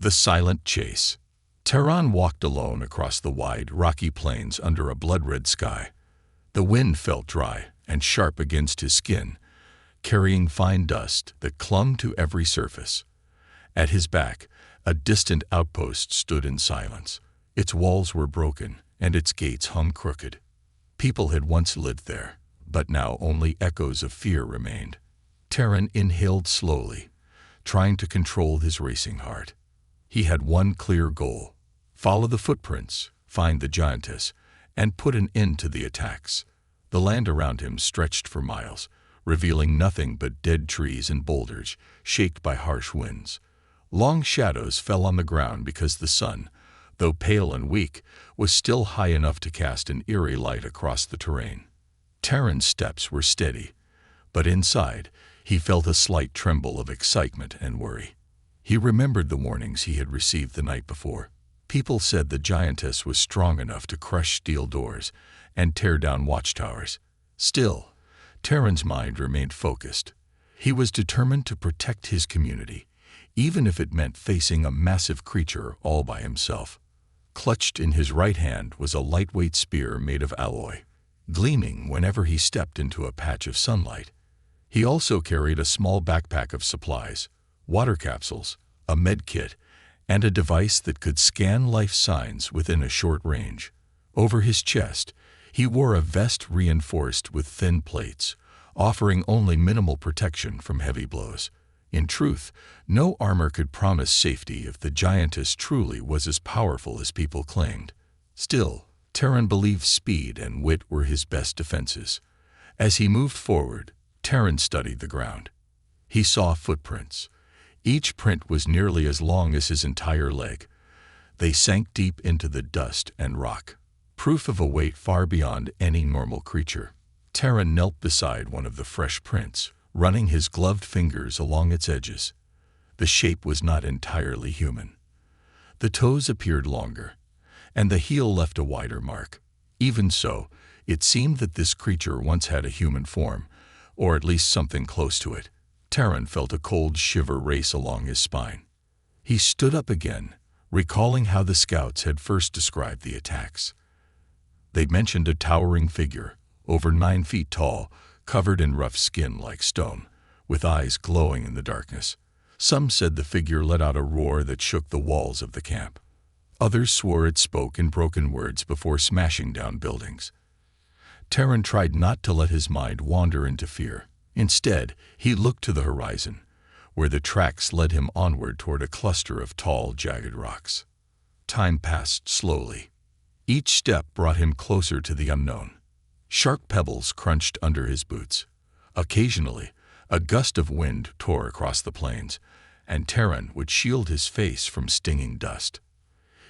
The Silent Chase. Terran walked alone across the wide, rocky plains under a blood-red sky. The wind felt dry and sharp against his skin, carrying fine dust that clung to every surface. At his back, a distant outpost stood in silence. Its walls were broken, and its gates hung crooked. People had once lived there, but now only echoes of fear remained. Terran inhaled slowly, trying to control his racing heart. He had one clear goal: follow the footprints, find the Giantess, and put an end to the attacks. The land around him stretched for miles, revealing nothing but dead trees and boulders, shaped by harsh winds. Long shadows fell on the ground because the sun, though pale and weak, was still high enough to cast an eerie light across the terrain. Terran's steps were steady, but inside, he felt a slight tremble of excitement and worry. He remembered the warnings he had received the night before. People said the Giantess was strong enough to crush steel doors and tear down watchtowers. Still, Terran's mind remained focused. He was determined to protect his community, even if it meant facing a massive creature all by himself. Clutched in his right hand was a lightweight spear made of alloy, gleaming whenever he stepped into a patch of sunlight. He also carried a small backpack of supplies, water capsules, a med kit, and a device that could scan life signs within a short range. Over his chest, he wore a vest reinforced with thin plates, offering only minimal protection from heavy blows. In truth, no armor could promise safety if the Giantess truly was as powerful as people claimed. Still, Terran believed speed and wit were his best defenses. As he moved forward, Terran studied the ground. He saw footprints. Each print was nearly as long as his entire leg. They sank deep into the dust and rock, proof of a weight far beyond any normal creature. Terran knelt beside one of the fresh prints, running his gloved fingers along its edges. The shape was not entirely human. The toes appeared longer, and the heel left a wider mark. Even so, it seemed that this creature once had a human form, or at least something close to it. Terran felt a cold shiver race along his spine. He stood up again, recalling how the scouts had first described the attacks. They mentioned a towering figure, over 9 feet tall, covered in rough skin like stone, with eyes glowing in the darkness. Some said the figure let out a roar that shook the walls of the camp. Others swore it spoke in broken words before smashing down buildings. Terran tried not to let his mind wander into fear. Instead, he looked to the horizon, where the tracks led him onward toward a cluster of tall, jagged rocks. Time passed slowly. Each step brought him closer to the unknown. Sharp pebbles crunched under his boots. Occasionally, a gust of wind tore across the plains, and Terran would shield his face from stinging dust.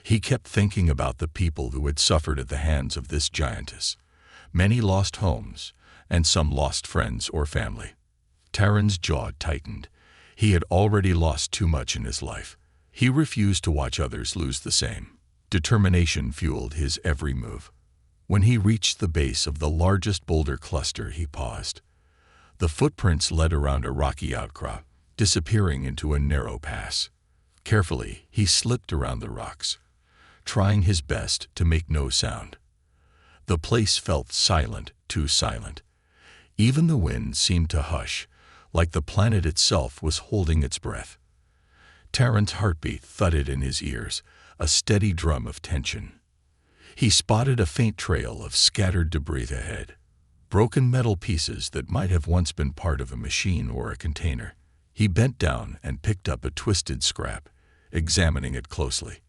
He kept thinking about the people who had suffered at the hands of this Giantess. Many lost homes, and some lost friends or family. Terran's jaw tightened. He had already lost too much in his life. He refused to watch others lose the same. Determination fueled his every move. When he reached the base of the largest boulder cluster, he paused. The footprints led around a rocky outcrop, disappearing into a narrow pass. Carefully, he slipped around the rocks, trying his best to make no sound. The place felt silent, too silent. Even the wind seemed to hush, like the planet itself was holding its breath. Terran's heartbeat thudded in his ears, a steady drum of tension. He spotted a faint trail of scattered debris ahead, broken metal pieces that might have once been part of a machine or a container. He bent down and picked up a twisted scrap, examining it closely.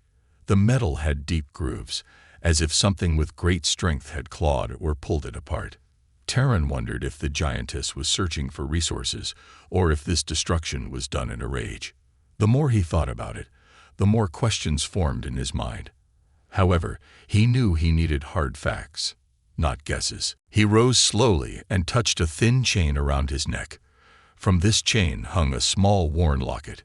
The metal had deep grooves, as if something with great strength had clawed or pulled it apart. Terran wondered if the Giantess was searching for resources, or if this destruction was done in a rage. The more he thought about it, the more questions formed in his mind. However, he knew he needed hard facts, not guesses. He rose slowly and touched a thin chain around his neck. From this chain hung a small worn locket.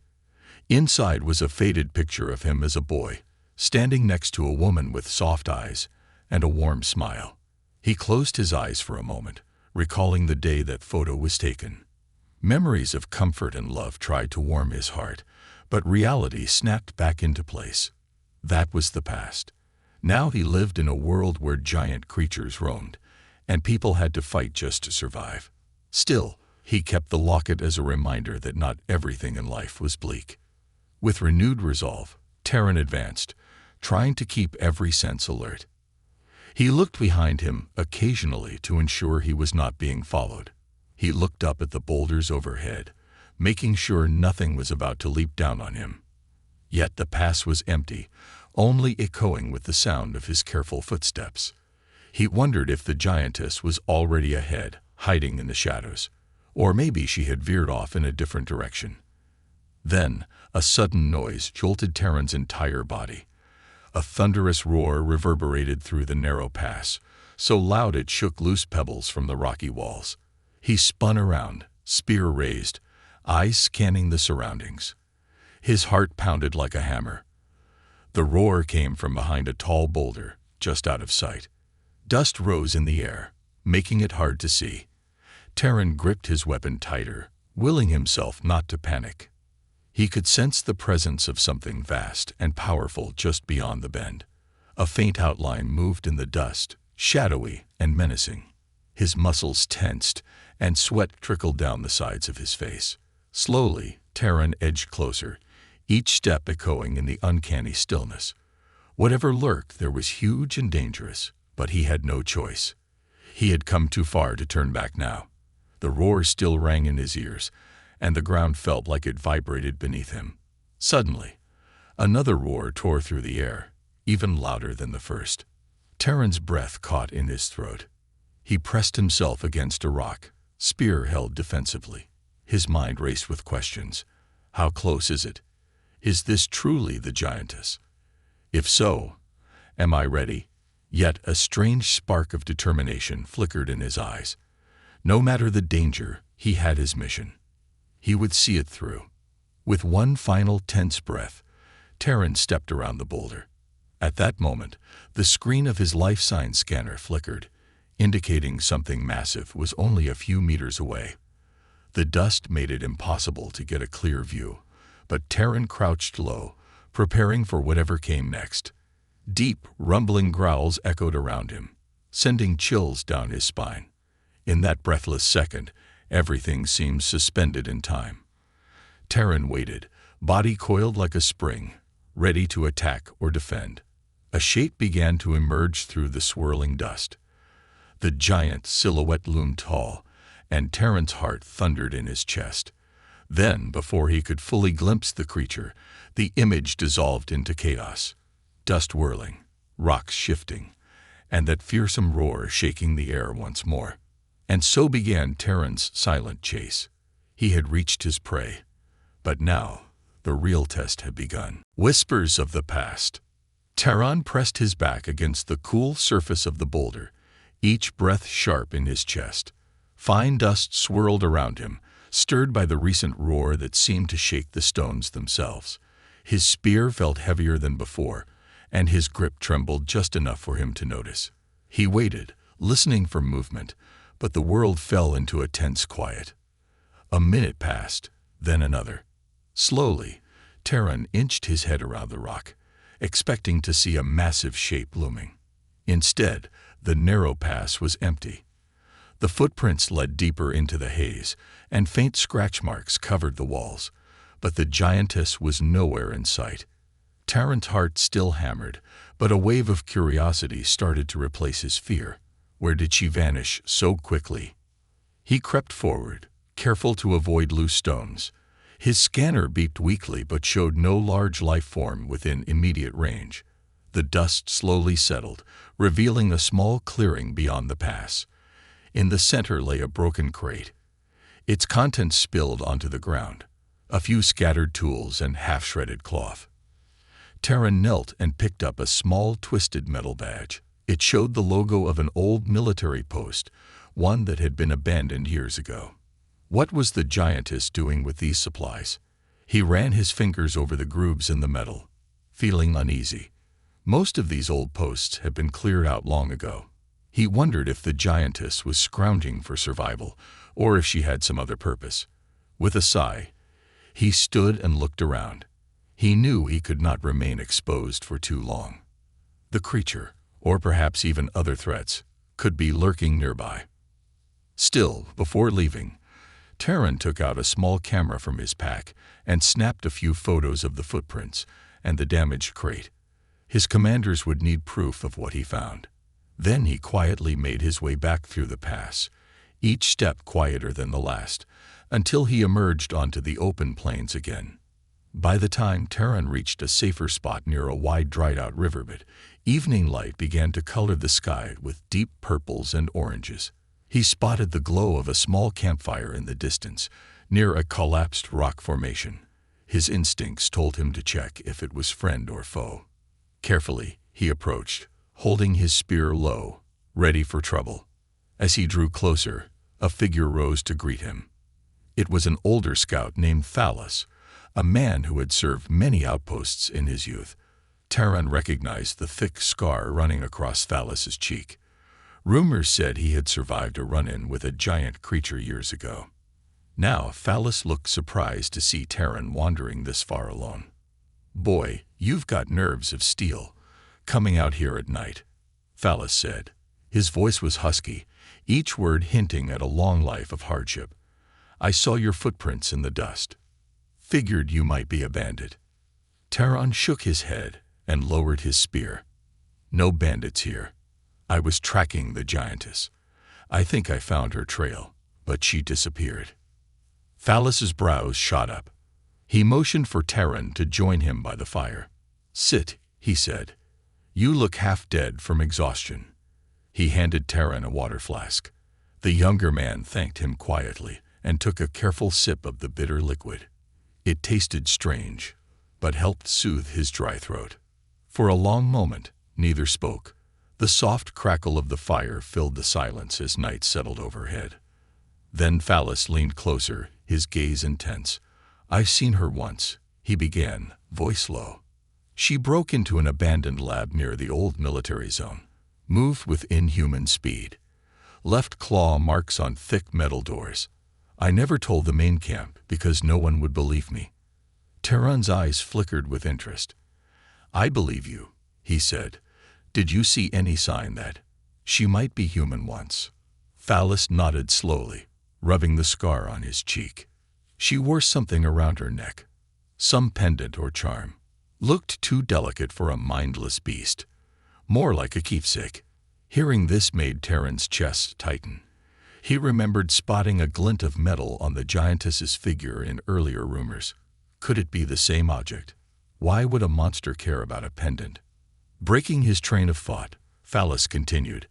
Inside was a faded picture of him as a boy, standing next to a woman with soft eyes and a warm smile. He closed his eyes for a moment, recalling the day that photo was taken. Memories of comfort and love tried to warm his heart, But reality snapped back into place. That was the past. Now he lived in a world where giant creatures roamed, and people had to fight just to survive. Still, he kept the locket as a reminder that not everything in life was bleak. With renewed resolve, Terran advanced, trying to keep every sense alert. He looked behind him occasionally to ensure he was not being followed. He looked up at the boulders overhead, making sure nothing was about to leap down on him. Yet the pass was empty, only echoing with the sound of his careful footsteps. He wondered if the giantess was already ahead, hiding in the shadows, or maybe she had veered off in a different direction. Then, a sudden noise jolted Terran's entire body. A thunderous roar reverberated through the narrow pass, so loud it shook loose pebbles from the rocky walls. He spun around, spear raised, eyes scanning the surroundings. His heart pounded like a hammer. The roar came from behind a tall boulder, just out of sight. Dust rose in the air, making it hard to see. Terran gripped his weapon tighter, willing himself not to panic. He could sense the presence of something vast and powerful just beyond the bend. A faint outline moved in the dust, shadowy and menacing. His muscles tensed, and sweat trickled down the sides of his face. Slowly, Terran edged closer, each step echoing in the uncanny stillness. Whatever lurked there was huge and dangerous, but he had no choice. He had come too far to turn back now. The roar still rang in his ears, and the ground felt like it vibrated beneath him. Suddenly, another roar tore through the air, even louder than the first. Terran's breath caught in his throat. He pressed himself against a rock, spear held defensively. His mind raced with questions. How close is it? Is this truly the giantess? If so, am I ready? Yet a strange spark of determination flickered in his eyes. No matter the danger, he had his mission. He would see it through. With one final tense breath, Terran stepped around the boulder. At that moment, the screen of his life sign scanner flickered, indicating something massive was only a few meters away. The dust made it impossible to get a clear view, but Terran crouched low, preparing for whatever came next. Deep, rumbling growls echoed around him, sending chills down his spine. In that breathless second, everything seemed suspended in time. Terran waited, body coiled like a spring, ready to attack or defend. A shape began to emerge through the swirling dust. The giant silhouette loomed tall, and Terran's heart thundered in his chest. Then, before he could fully glimpse the creature, the image dissolved into chaos. Dust whirling, rocks shifting, and that fearsome roar shaking the air once more. And so began Terran's silent chase. He had reached his prey. But now, the real test had begun. Whispers of the past. Terran pressed his back against the cool surface of the boulder, each breath sharp in his chest. Fine dust swirled around him, stirred by the recent roar that seemed to shake the stones themselves. His spear felt heavier than before, and his grip trembled just enough for him to notice. He waited, listening for movement, but the world fell into a tense quiet. A minute passed, then another. Slowly, Terran inched his head around the rock, expecting to see a massive shape looming. Instead, the narrow pass was empty. The footprints led deeper into the haze, and faint scratch marks covered the walls, but the giantess was nowhere in sight. Terran's heart still hammered, but a wave of curiosity started to replace his fear. Where did she vanish so quickly? He crept forward, careful to avoid loose stones. His scanner beeped weakly but showed no large life form within immediate range. The dust slowly settled, revealing a small clearing beyond the pass. In the center lay a broken crate. Its contents spilled onto the ground, a few scattered tools and half-shredded cloth. Terran knelt and picked up a small twisted metal badge. It showed the logo of an old military post, one that had been abandoned years ago. What was the giantess doing with these supplies? He ran his fingers over the grooves in the metal, feeling uneasy. Most of these old posts had been cleared out long ago. He wondered if the giantess was scrounging for survival, or if she had some other purpose. With a sigh, he stood and looked around. He knew he could not remain exposed for too long. The creature, or perhaps even other threats, could be lurking nearby. Still, before leaving, Terran took out a small camera from his pack and snapped a few photos of the footprints and the damaged crate. His commanders would need proof of what he found. Then he quietly made his way back through the pass, each step quieter than the last, until he emerged onto the open plains again. By the time Terran reached a safer spot near a wide dried-out riverbed, evening light began to color the sky with deep purples and oranges. He spotted the glow of a small campfire in the distance, near a collapsed rock formation. His instincts told him to check if it was friend or foe. Carefully, he approached, holding his spear low, ready for trouble. As he drew closer, a figure rose to greet him. It was an older scout named Thalos, a man who had served many outposts in his youth. Terran recognized the thick scar running across Thalos's cheek. Rumors said he had survived a run-in with a giant creature years ago. Now, Thalos looked surprised to see Terran wandering this far alone. "Boy, you've got nerves of steel, coming out here at night," Thalos said. His voice was husky, each word hinting at a long life of hardship. "I saw your footprints in the dust. Figured you might be a bandit." Terran shook his head and lowered his spear. "No bandits here. I was tracking the Giantess. I think I found her trail, but she disappeared." Thalos's brows shot up. He motioned for Terran to join him by the fire. "Sit," he said. "You look half dead from exhaustion." He handed Terran a water flask. The younger man thanked him quietly and took a careful sip of the bitter liquid. It tasted strange, but helped soothe his dry throat. For a long moment, neither spoke. The soft crackle of the fire filled the silence as night settled overhead. Then Thalos leaned closer, his gaze intense. "I've seen her once," he began, voice low. "She broke into an abandoned lab near the old military zone, moved with inhuman speed, left claw marks on thick metal doors. I never told the main camp because no one would believe me." Terran's eyes flickered with interest. "I believe you," he said. "Did you see any sign that she might be human once?" Thalos nodded slowly, rubbing the scar on his cheek. "She wore something around her neck, some pendant or charm. Looked too delicate for a mindless beast, more like a keepsake." Hearing this made Terran's chest tighten. He remembered spotting a glint of metal on the Giantess's figure in earlier rumors. Could it be the same object? Why would a monster care about a pendant? Breaking his train of thought, Thalos continued.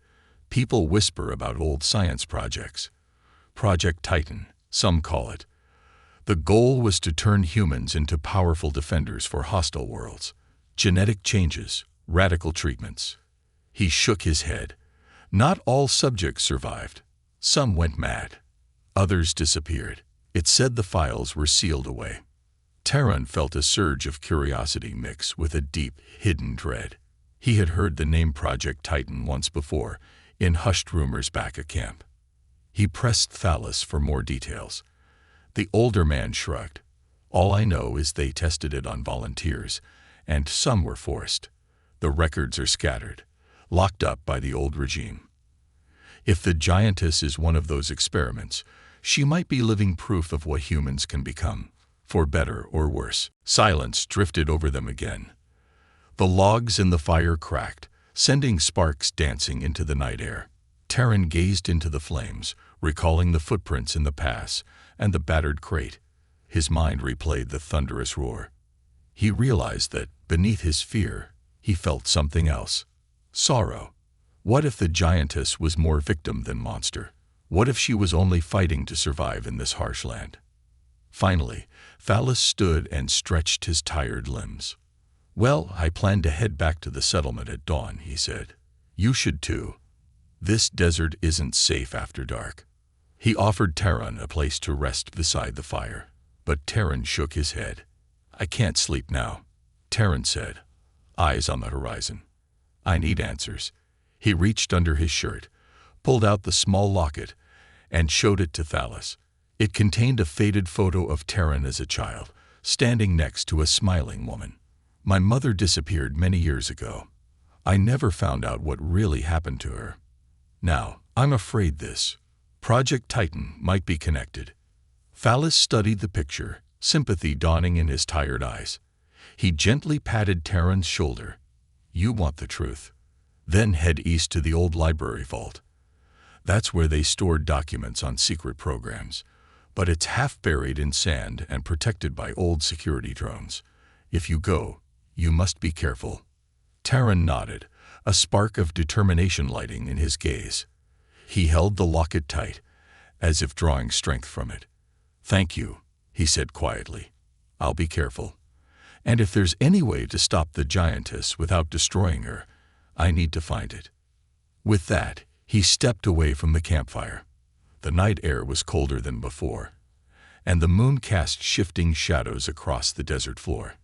"People whisper about old science projects. Project Titan, some call it. The goal was to turn humans into powerful defenders for hostile worlds. Genetic changes, radical treatments." He shook his head. "Not all subjects survived. Some went mad. Others disappeared. It said the files were sealed away." Terran felt a surge of curiosity mix with a deep, hidden dread. He had heard the name Project Titan once before, in hushed rumors back at camp. He pressed Thalos for more details. The older man shrugged. "All I know is they tested it on volunteers, and some were forced. The records are scattered, locked up by the old regime. If the Giantess is one of those experiments, she might be living proof of what humans can become, for better or worse." Silence drifted over them again. The logs in the fire cracked, sending sparks dancing into the night air. Terran gazed into the flames, recalling the footprints in the pass and the battered crate. His mind replayed the thunderous roar. He realized that, beneath his fear, he felt something else. Sorrow. What if the Giantess was more victim than monster? What if she was only fighting to survive in this harsh land? Finally, Thalos stood and stretched his tired limbs. "Well, I plan to head back to the settlement at dawn," he said. "You should too. This desert isn't safe after dark." He offered Terran a place to rest beside the fire, but Terran shook his head. "I can't sleep now," Terran said, eyes on the horizon. "I need answers." He reached under his shirt, pulled out the small locket, and showed it to Thalos. It contained a faded photo of Terran as a child, standing next to a smiling woman. "My mother disappeared many years ago. I never found out what really happened to her. Now, I'm afraid this Project Titan might be connected." Phallus studied the picture, sympathy dawning in his tired eyes. He gently patted Terran's shoulder. "You want the truth? Then head east to the old library vault. That's where they stored documents on secret programs. But it's half buried in sand and protected by old security drones. If you go, you must be careful." Terran nodded, a spark of determination lighting in his gaze. He held the locket tight, as if drawing strength from it. "Thank you," he said quietly. "I'll be careful. And if there's any way to stop the Giantess without destroying her, I need to find it." With that, he stepped away from the campfire. The night air was colder than before, and the moon cast shifting shadows across the desert floor.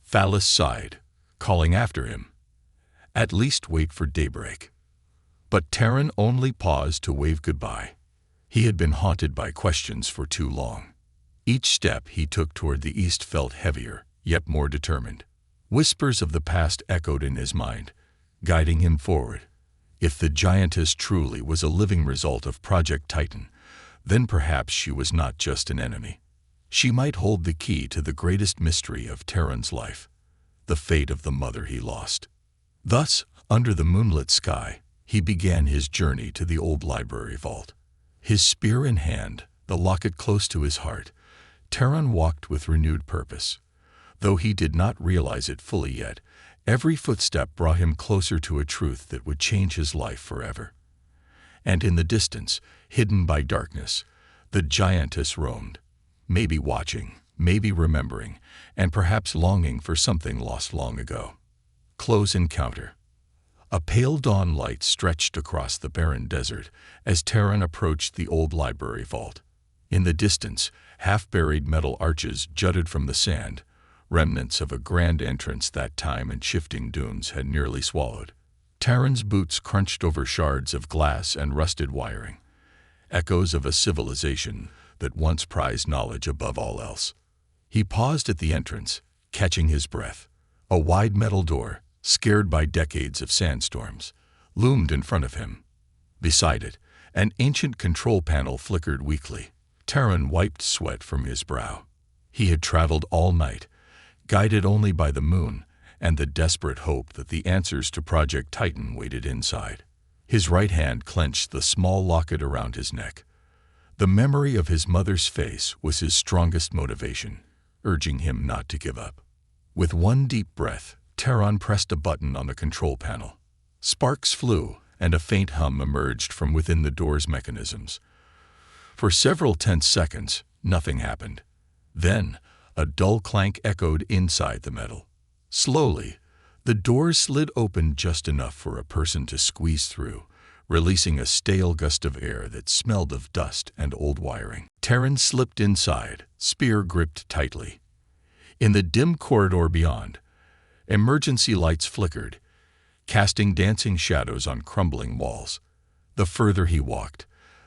Phallus sighed, calling after him, "At least wait for daybreak." But Terran only paused to wave goodbye. He had been haunted by questions for too long. Each step he took toward the east felt heavier, yet more determined. Whispers of the past echoed in his mind, guiding him forward. If the Giantess truly was a living result of Project Titan, then perhaps she was not just an enemy. She might hold the key to the greatest mystery of Terran's life, the fate of the mother he lost. Thus, under the moonlit sky, he began his journey to the old library vault. His spear in hand, the locket close to his heart, Terran walked with renewed purpose. Though he did not realize it fully yet, every footstep brought him closer to a truth that would change his life forever. And in the distance, hidden by darkness, the Giantess roamed, maybe watching, maybe remembering, and perhaps longing for something lost long ago. Close encounter. A pale dawn light stretched across the barren desert as Terran approached the old library vault. In the distance, half-buried metal arches jutted from the sand, remnants of a grand entrance that time and shifting dunes had nearly swallowed. Terran's boots crunched over shards of glass and rusted wiring, echoes of a civilization that once prized knowledge above all else. He paused at the entrance, catching his breath. A wide metal door, scared by decades of sandstorms, loomed in front of him. Beside it, an ancient control panel flickered weakly. Terran wiped sweat from his brow. He had traveled all night, guided only by the moon and the desperate hope that the answers to Project Titan waited inside. His right hand clenched the small locket around his neck. The memory of his mother's face was his strongest motivation, urging him not to give up. With one deep breath, Terran pressed a button on the control panel. Sparks flew, and a faint hum emerged from within the door's mechanisms. For several tense seconds, nothing happened. Then, a dull clank echoed inside the metal. Slowly, the door slid open just enough for a person to squeeze through, releasing a stale gust of air that smelled of dust and old wiring. Terran slipped inside, spear gripped tightly. In the dim corridor beyond, emergency lights flickered, casting dancing shadows on crumbling walls. The further he walked,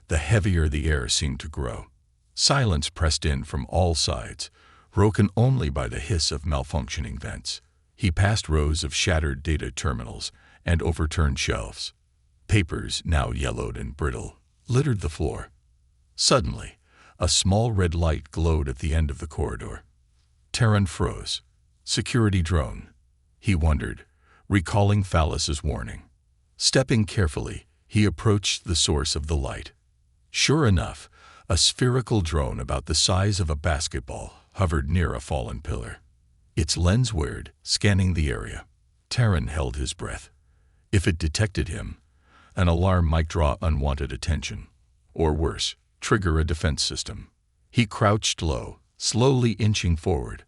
the heavier the air seemed to grow. Silence pressed in from all sides, broken only by the hiss of malfunctioning vents. He passed rows of shattered data terminals and overturned shelves. Papers, now yellowed and brittle, littered the floor. Suddenly, a small red light glowed at the end of the corridor. Terran froze. Security drone, he wondered, recalling Phallus's warning. Stepping carefully, he approached the source of the light. Sure enough, a spherical drone about the size of a basketball hovered near a fallen pillar. Its lens whirred, scanning the area. Terran held his breath. If it detected him, an alarm might draw unwanted attention, or worse, trigger a defense system. He crouched low, slowly inching forward.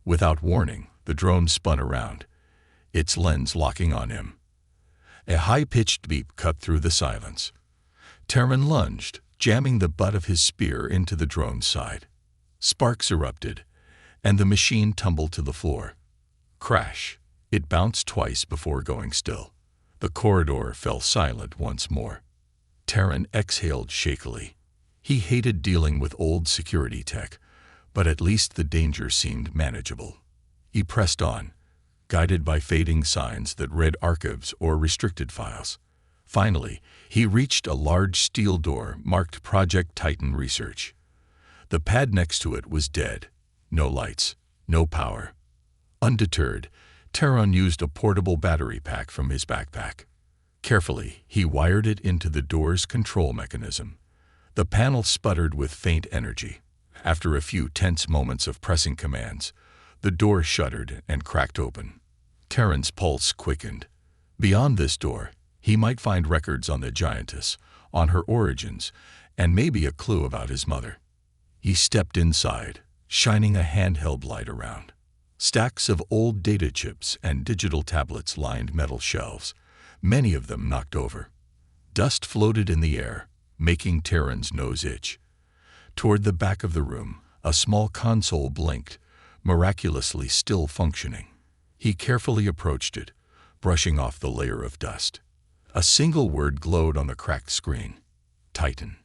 Without warning, the drone spun around, its lens locking on him. A high-pitched beep cut through the silence. Terran lunged, jamming the butt of his spear into the drone's side. Sparks erupted, and the machine tumbled to the floor. Crash! It bounced twice before going still. The corridor fell silent once more. Terran exhaled shakily. He hated dealing with old security tech, but at least the danger seemed manageable. He pressed on, guided by fading signs that read archives or restricted files. Finally, he reached a large steel door marked Project Titan Research. The pad next to it was dead. No lights, no power. Undeterred, Terran used a portable battery pack from his backpack. Carefully, he wired it into the door's control mechanism. The panel sputtered with faint energy. After a few tense moments of pressing commands, the door shuddered and cracked open. Terran's pulse quickened. Beyond this door, he might find records on the Giantess, on her origins, and maybe a clue about his mother. He stepped inside, shining a handheld light around. Stacks of old data chips and digital tablets lined metal shelves, many of them knocked over. Dust floated in the air, making Terran's nose itch. Toward the back of the room, a small console blinked, miraculously still functioning. He carefully approached it, brushing off the layer of dust. A single word glowed on the cracked screen: Titan.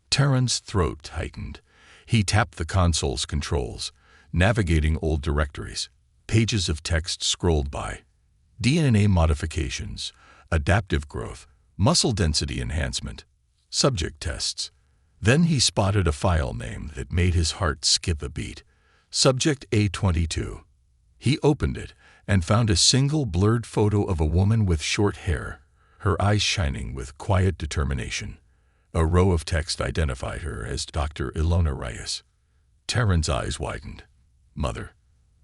Terran's throat tightened. He tapped the console's controls, navigating old directories. Pages of text scrolled by. DNA modifications, adaptive growth, muscle density enhancement, subject tests. Then he spotted a file name that made his heart skip a beat. Subject A22. He opened it and found a single blurred photo of a woman with short hair, her eyes shining with quiet determination. A row of text identified her as Dr. Ilona Reyes. Terran's eyes widened. Mother.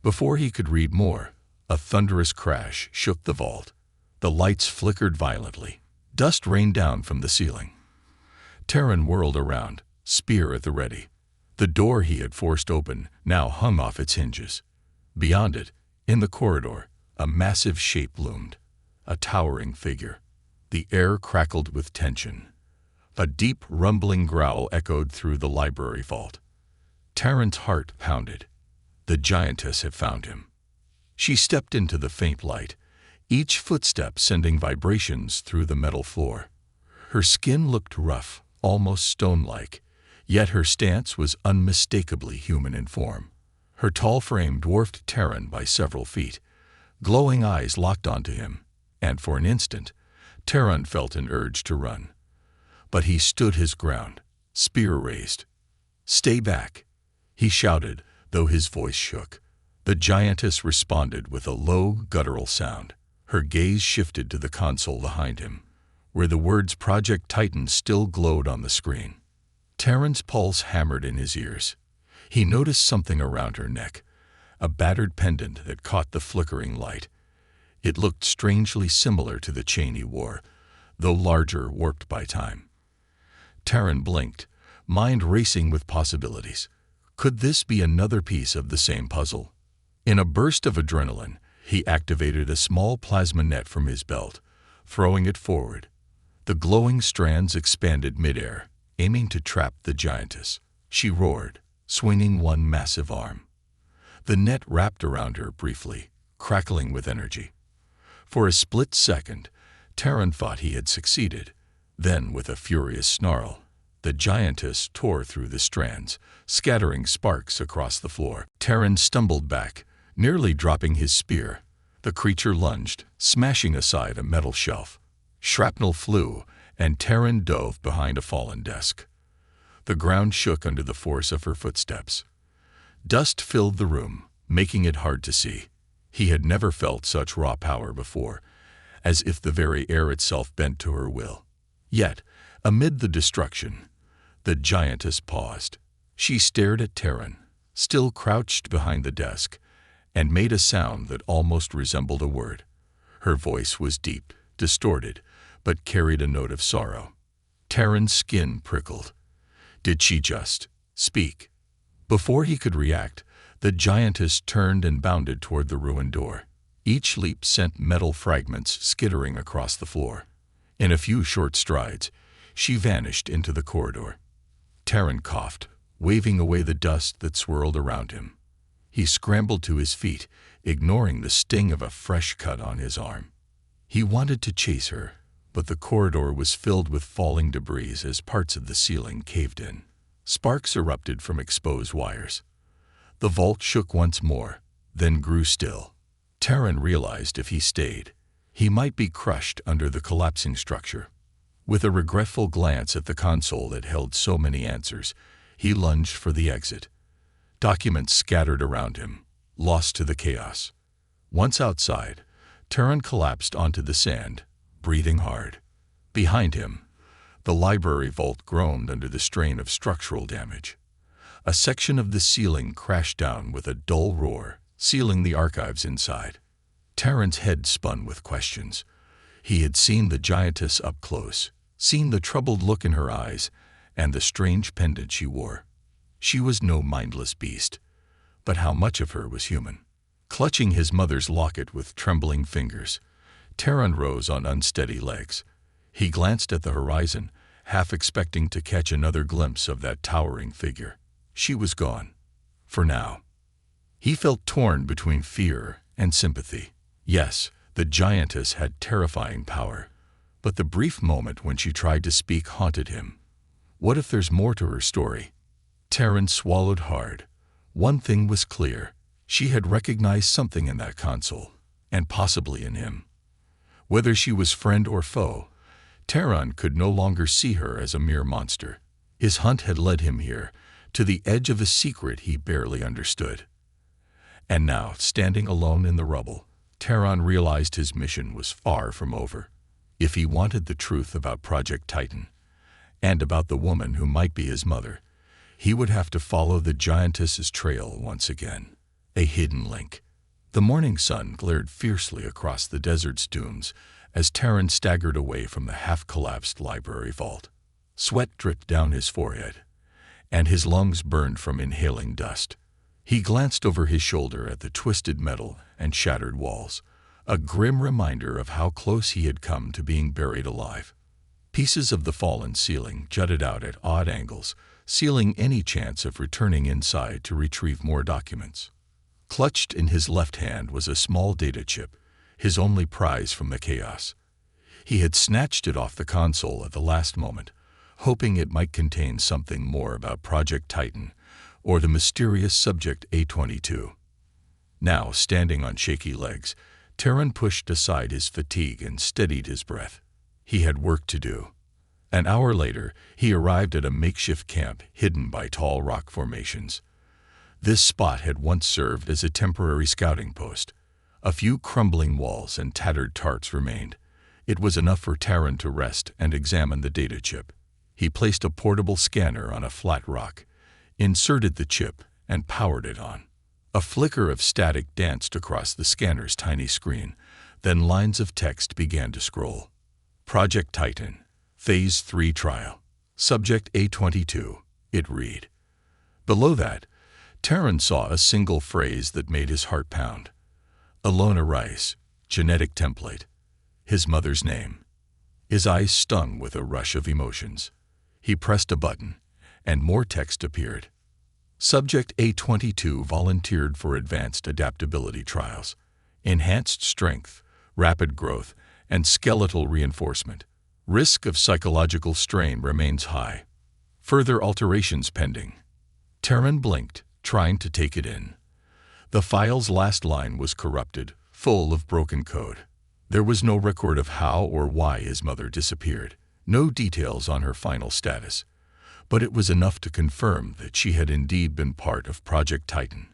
Before he could read more, a thunderous crash shook the vault. The lights flickered violently. Dust rained down from the ceiling. Terran whirled around, spear at the ready. The door he had forced open now hung off its hinges. Beyond it, in the corridor, a massive shape loomed, a towering figure. The air crackled with tension. A deep, rumbling growl echoed through the library vault. Terran's heart pounded. The Giantess had found him. She stepped into the faint light, each footstep sending vibrations through the metal floor. Her skin looked rough, almost stone-like, yet her stance was unmistakably human in form. Her tall frame dwarfed Terran by several feet. Glowing eyes locked onto him, and for an instant, Terran felt an urge to run. But he stood his ground, spear raised. "Stay back," he shouted, though his voice shook. The Giantess responded with a low, guttural sound. Her gaze shifted to the console behind him, where the words Project Titan still glowed on the screen. Terran's pulse hammered in his ears. He noticed something around her neck, a battered pendant that caught the flickering light. It looked strangely similar to the chain he wore, though larger, warped by time. Terran blinked, mind racing with possibilities. Could this be another piece of the same puzzle? In a burst of adrenaline, he activated a small plasma net from his belt, throwing it forward. The glowing strands expanded midair, aiming to trap the Giantess. She roared, swinging one massive arm. The net wrapped around her briefly, crackling with energy. For a split second, Terran thought he had succeeded. Then, with a furious snarl, the Giantess tore through the strands, scattering sparks across the floor. Terran stumbled back, nearly dropping his spear. The creature lunged, smashing aside a metal shelf. Shrapnel flew, and Terran dove behind a fallen desk. The ground shook under the force of her footsteps. Dust filled the room, making it hard to see. He had never felt such raw power before, as if the very air itself bent to her will. Yet, amid the destruction, the Giantess paused. She stared at Terran, still crouched behind the desk, and made a sound that almost resembled a word. Her voice was deep, distorted, but carried a note of sorrow. Terran's skin prickled. Did she just speak? Before he could react, the Giantess turned and bounded toward the ruined door. Each leap sent metal fragments skittering across the floor. In a few short strides, she vanished into the corridor. Terran coughed, waving away the dust that swirled around him. He scrambled to his feet, ignoring the sting of a fresh cut on his arm. He wanted to chase her, but the corridor was filled with falling debris as parts of the ceiling caved in. Sparks erupted from exposed wires. The vault shook once more, then grew still. Terran realized if he stayed, he might be crushed under the collapsing structure. With a regretful glance at the console that held so many answers, he lunged for the exit. Documents scattered around him, lost to the chaos. Once outside, Terran collapsed onto the sand, breathing hard. Behind him, the library vault groaned under the strain of structural damage. A section of the ceiling crashed down with a dull roar, sealing the archives inside. Terran's head spun with questions. He had seen the Giantess up close, seen the troubled look in her eyes, and the strange pendant she wore. She was no mindless beast, but how much of her was human? Clutching his mother's locket with trembling fingers, Terran rose on unsteady legs. He glanced at the horizon, half expecting to catch another glimpse of that towering figure. She was gone. For now. He felt torn between fear and sympathy. Yes, the Giantess had terrifying power, but the brief moment when she tried to speak haunted him. What if there's more to her story? Terran swallowed hard. One thing was clear. She had recognized something in that console, and possibly in him. Whether she was friend or foe, Terran could no longer see her as a mere monster. His hunt had led him here, to the edge of a secret he barely understood. And now, standing alone in the rubble, Terran realized his mission was far from over. If he wanted the truth about Project Titan, and about the woman who might be his mother, he would have to follow the Giantess's trail once again. A hidden link. The morning sun glared fiercely across the desert's dunes as Terran staggered away from the half-collapsed library vault. Sweat dripped down his forehead, and his lungs burned from inhaling dust. He glanced over his shoulder at the twisted metal and shattered walls, a grim reminder of how close he had come to being buried alive. Pieces of the fallen ceiling jutted out at odd angles, sealing any chance of returning inside to retrieve more documents. Clutched in his left hand was a small data chip, his only prize from the chaos. He had snatched it off the console at the last moment, hoping it might contain something more about Project Titan or the mysterious subject A22. Now, standing on shaky legs, Terran pushed aside his fatigue and steadied his breath. He had work to do. An hour later, he arrived at a makeshift camp hidden by tall rock formations. This spot had once served as a temporary scouting post. A few crumbling walls and tattered tarts remained. It was enough for Terran to rest and examine the data chip. He placed a portable scanner on a flat rock, inserted the chip, and powered it on. A flicker of static danced across the scanner's tiny screen, then lines of text began to scroll. Project Titan, Phase 3 Trial. Subject A22, it read. Below that, Terran saw a single phrase that made his heart pound. Alona Rice, genetic template. His mother's name. His eyes stung with a rush of emotions. He pressed a button, and more text appeared. Subject A22 volunteered for advanced adaptability trials. Enhanced strength, rapid growth, and skeletal reinforcement. Risk of psychological strain remains high. Further alterations pending. Terran blinked, trying to take it in. The file's last line was corrupted, full of broken code. There was no record of how or why his mother disappeared, no details on her final status, but it was enough to confirm that she had indeed been part of Project Titan.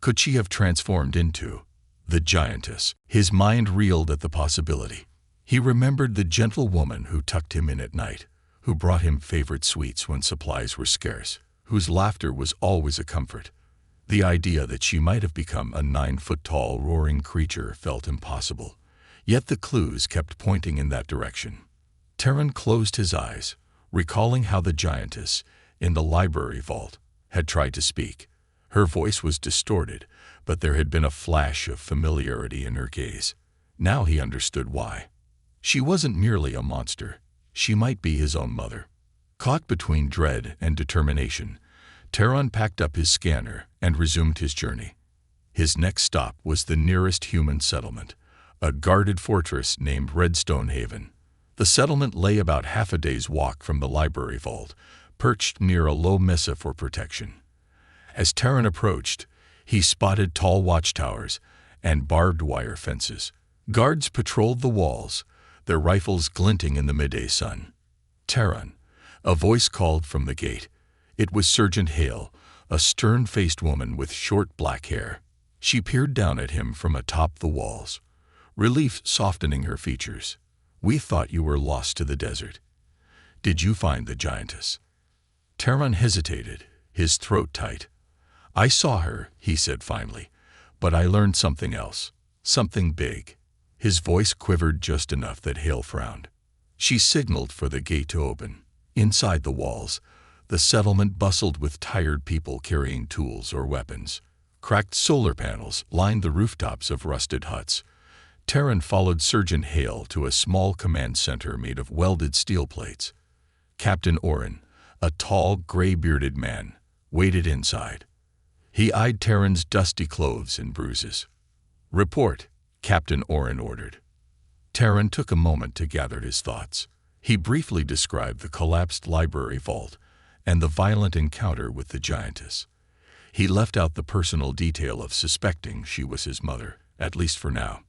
Could she have transformed into the Giantess? His mind reeled at the possibility. He remembered the gentle woman who tucked him in at night, who brought him favorite sweets when supplies were scarce, whose laughter was always a comfort. The idea that she might have become a 9-foot-tall roaring creature felt impossible, yet the clues kept pointing in that direction. Terran closed his eyes, recalling how the Giantess, in the library vault, had tried to speak. Her voice was distorted, but there had been a flash of familiarity in her gaze. Now he understood why. She wasn't merely a monster. She might be his own mother. Caught between dread and determination, Terran packed up his scanner and resumed his journey. His next stop was the nearest human settlement, a guarded fortress named Redstone Haven. The settlement lay about half a day's walk from the library vault, perched near a low mesa for protection. As Terran approached, He spotted tall watchtowers and barbed wire fences. Guards patrolled the walls, their rifles glinting in the midday sun. "Terran," a voice called from the gate. It was Sergeant Hale, a stern-faced woman with short black hair. She peered down at him from atop the walls, relief softening her features. "We thought you were lost to the desert. Did you find the Giantess?" Terran hesitated, his throat tight. "I saw her," he said finally, "but I learned something else, something big." His voice quivered just enough that Hale frowned. "She signaled for the gate to open." Inside the walls, the settlement bustled with tired people carrying tools or weapons. Cracked solar panels lined the rooftops of rusted huts. Terran followed Sergeant Hale to a small command center made of welded steel plates. Captain Oren, a tall, gray-bearded man, waited inside. He eyed Terran's dusty clothes and bruises. "Report," Captain Oren ordered. Terran took a moment to gather his thoughts. He briefly described the collapsed library vault and the violent encounter with the Giantess. He left out the personal detail of suspecting she was his mother, at least for now.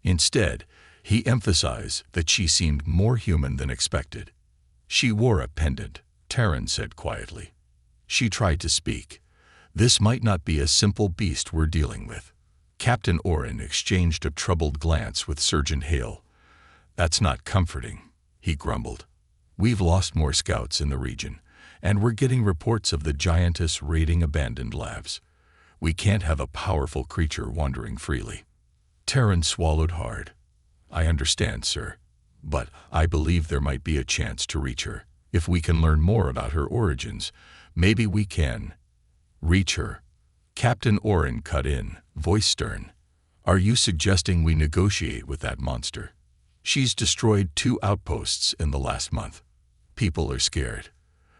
Instead, he emphasized that she seemed more human than expected. "She wore a pendant," Terran said quietly. "She tried to speak. This might not be a simple beast we're dealing with." Captain Oren exchanged a troubled glance with Sergeant Hale. "That's not comforting," he grumbled. "We've lost more scouts in the region, and we're getting reports of the Giantess raiding abandoned labs. We can't have a powerful creature wandering freely." Terran swallowed hard. "I understand, sir, but I believe there might be a chance to reach her. If we can learn more about her origins, maybe we can." "Reach her?" Captain Oren cut in, voice stern. "Are you suggesting we negotiate with that monster? She's destroyed 2 outposts in the last month. People are scared.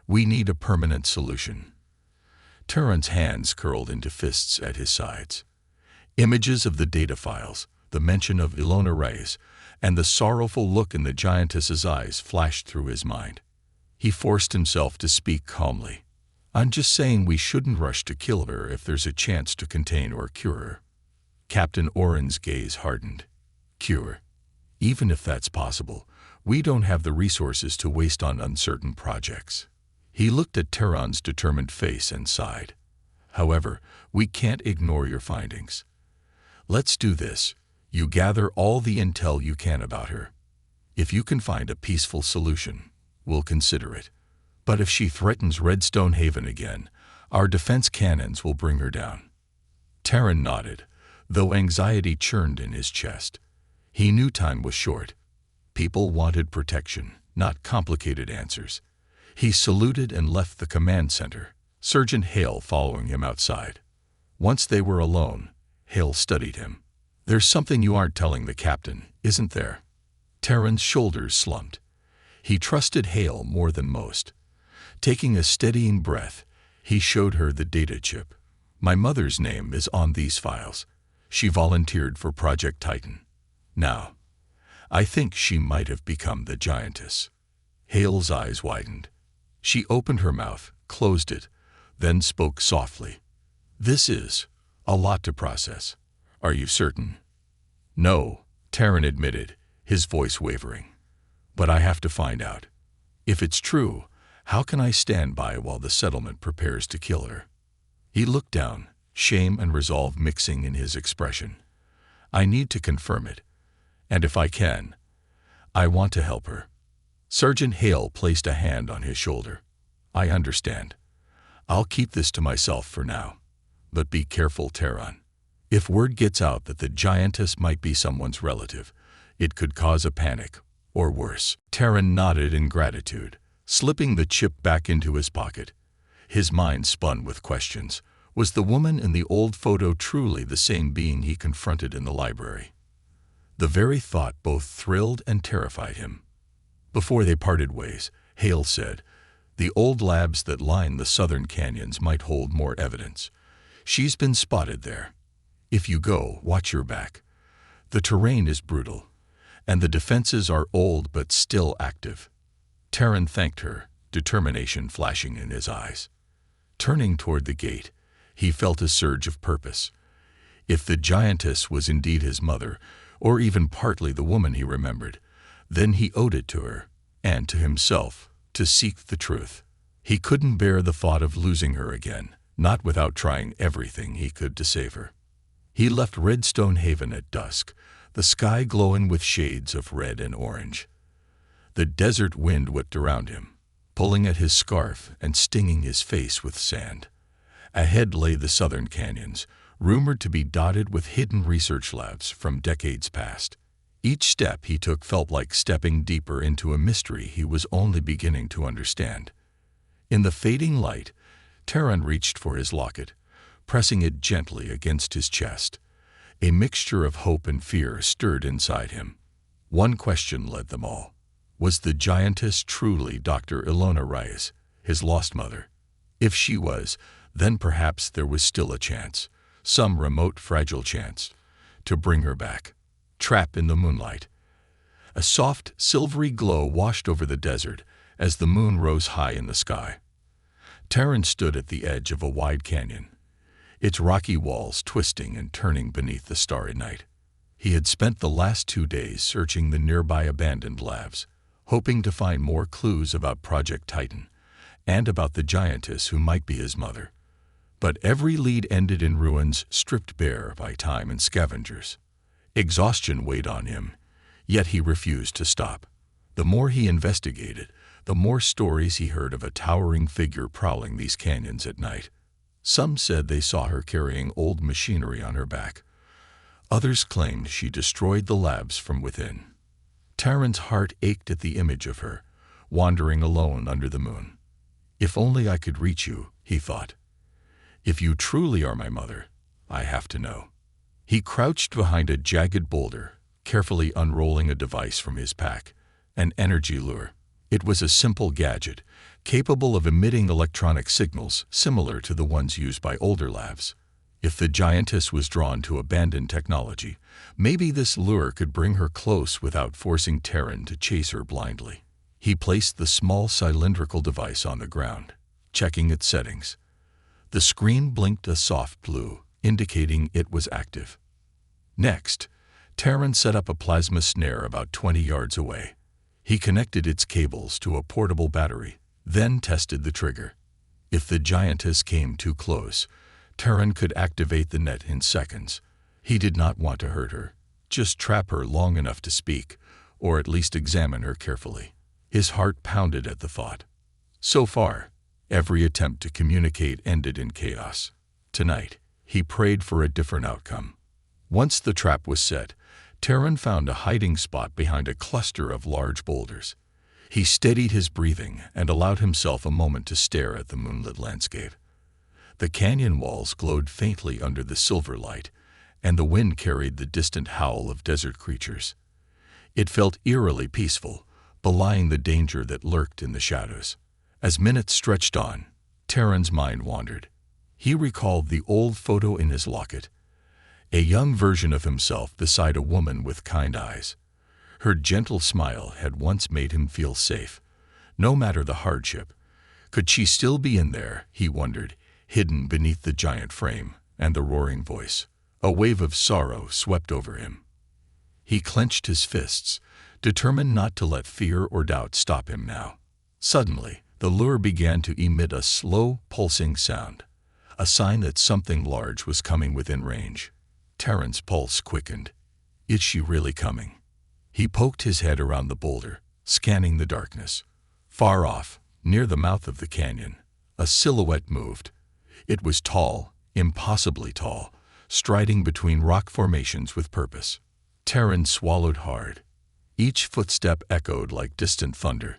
We need a permanent solution." Terran's hands curled into fists at his sides. Images of the data files, the mention of Ilona Reyes, and the sorrowful look in the Giantess's eyes flashed through his mind. He forced himself to speak calmly. "I'm just saying we shouldn't rush to kill her if there's a chance to contain or cure her." Captain Oren's gaze hardened. "Cure? Even if that's possible, we don't have the resources to waste on uncertain projects." He looked at Terran's determined face and sighed. "However, we can't ignore your findings. Let's do this. You gather all the intel you can about her. If you can find a peaceful solution, we'll consider it. But if she threatens Redstone Haven again, our defense cannons will bring her down." Terran nodded, though anxiety churned in his chest. He knew time was short. People wanted protection, not complicated answers. He saluted and left the command center, Sergeant Hale following him outside. Once they were alone, Hale studied him. "There's something you aren't telling the captain, isn't there?" Terran's shoulders slumped. He trusted Hale more than most. Taking a steadying breath, he showed her the data chip. "My mother's name is on these files. She volunteered for Project Titan. Now, I think she might have become the Giantess." Hale's eyes widened. She opened her mouth, closed it, then spoke softly. "This is a lot to process. Are you certain?" "No," Terran admitted, his voice wavering. "But I have to find out. If it's true, how can I stand by while the settlement prepares to kill her?" He looked down, shame and resolve mixing in his expression. "I need to confirm it. And if I can, I want to help her." Sergeant Hale placed a hand on his shoulder. "I understand. I'll keep this to myself for now. But be careful, Terran. If word gets out that the Giantess might be someone's relative, it could cause a panic, or worse." Terran nodded in gratitude, slipping the chip back into his pocket. His mind spun with questions. Was the woman in the old photo truly the same being he confronted in the library? The very thought both thrilled and terrified him. Before they parted ways, Hale said, "The old labs that line the southern canyons might hold more evidence. She's been spotted there. If you go, watch your back. The terrain is brutal, and the defenses are old but still active." Terran thanked her, determination flashing in his eyes. Turning toward the gate, he felt a surge of purpose. If the giantess was indeed his mother, or even partly the woman he remembered, then he owed it to her, and to himself, to seek the truth. He couldn't bear the thought of losing her again, not without trying everything he could to save her. He left Redstone Haven at dusk, the sky glowing with shades of red and orange. The desert wind whipped around him, pulling at his scarf and stinging his face with sand. Ahead lay the southern canyons, rumored to be dotted with hidden research labs from decades past. Each step he took felt like stepping deeper into a mystery he was only beginning to understand. In the fading light, Terran reached for his locket, pressing it gently against his chest. A mixture of hope and fear stirred inside him. One question led them all. Was the giantess truly Dr. Ilona Reyes, his lost mother? If she was, then perhaps there was still a chance, some remote fragile chance, to bring her back. Trap in the moonlight. A soft, silvery glow washed over the desert as the moon rose high in the sky. Terran stood at the edge of a wide canyon, its rocky walls twisting and turning beneath the starry night. He had spent the last 2 days searching the nearby abandoned labs, hoping to find more clues about Project Titan and about the giantess who might be his mother. But every lead ended in ruins stripped bare by time and scavengers. Exhaustion weighed on him, yet he refused to stop. The more he investigated, the more stories he heard of a towering figure prowling these canyons at night. Some said they saw her carrying old machinery on her back. Others claimed she destroyed the labs from within. Terran's heart ached at the image of her, wandering alone under the moon. If only I could reach you, he thought. If you truly are my mother, I have to know. He crouched behind a jagged boulder, carefully unrolling a device from his pack, an energy lure. It was a simple gadget, capable of emitting electronic signals similar to the ones used by older labs. If the giantess was drawn to abandoned technology, maybe this lure could bring her close without forcing Terran to chase her blindly. He placed the small cylindrical device on the ground, checking its settings. The screen blinked a soft blue, indicating it was active. Next, Terran set up a plasma snare about 20 yards away. He connected its cables to a portable battery, then tested the trigger. If the giantess came too close, Terran could activate the net in seconds. He did not want to hurt her, just trap her long enough to speak, or at least examine her carefully. His heart pounded at the thought. So far, every attempt to communicate ended in chaos. Tonight, he prayed for a different outcome. Once the trap was set, Terran found a hiding spot behind a cluster of large boulders. He steadied his breathing and allowed himself a moment to stare at the moonlit landscape. The canyon walls glowed faintly under the silver light, and the wind carried the distant howl of desert creatures. It felt eerily peaceful, belying the danger that lurked in the shadows. As minutes stretched on, Terran's mind wandered. He recalled the old photo in his locket, a young version of himself beside a woman with kind eyes. Her gentle smile had once made him feel safe, no matter the hardship. Could she still be in there, he wondered, hidden beneath the giant frame and the roaring voice? A wave of sorrow swept over him. He clenched his fists, determined not to let fear or doubt stop him now. Suddenly, the lure began to emit a slow, pulsing sound, a sign that something large was coming within range. Terran's pulse quickened. Is she really coming? He poked his head around the boulder, scanning the darkness. Far off, near the mouth of the canyon, a silhouette moved. It was tall, impossibly tall, striding between rock formations with purpose. Terran swallowed hard. Each footstep echoed like distant thunder.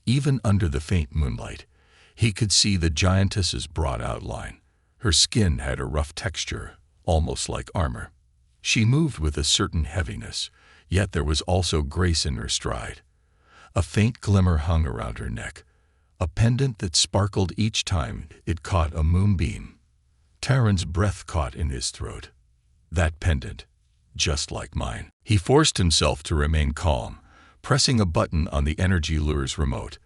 Even under the faint moonlight, he could see the giantess's broad outline. Her skin had a rough texture, almost like armor. She moved with a certain heaviness, yet there was also grace in her stride. A faint glimmer hung around her neck, a pendant that sparkled each time it caught a moonbeam. Terran's breath caught in his throat. That pendant, just like mine. He forced himself to remain calm, pressing a button on the energy lure's remote.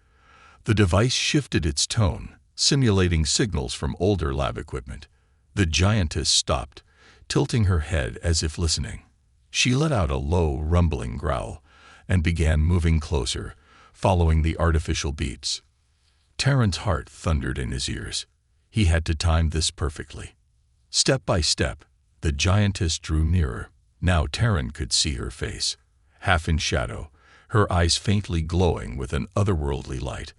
The device shifted its tone, simulating signals from older lab equipment. The giantess stopped, tilting her head as if listening. She let out a low, rumbling growl and began moving closer, following the artificial beats. Terran's heart thundered in his ears. He had to time this perfectly. Step by step, the giantess drew nearer. Now Terran could see her face, half in shadow, her eyes faintly glowing with an otherworldly light.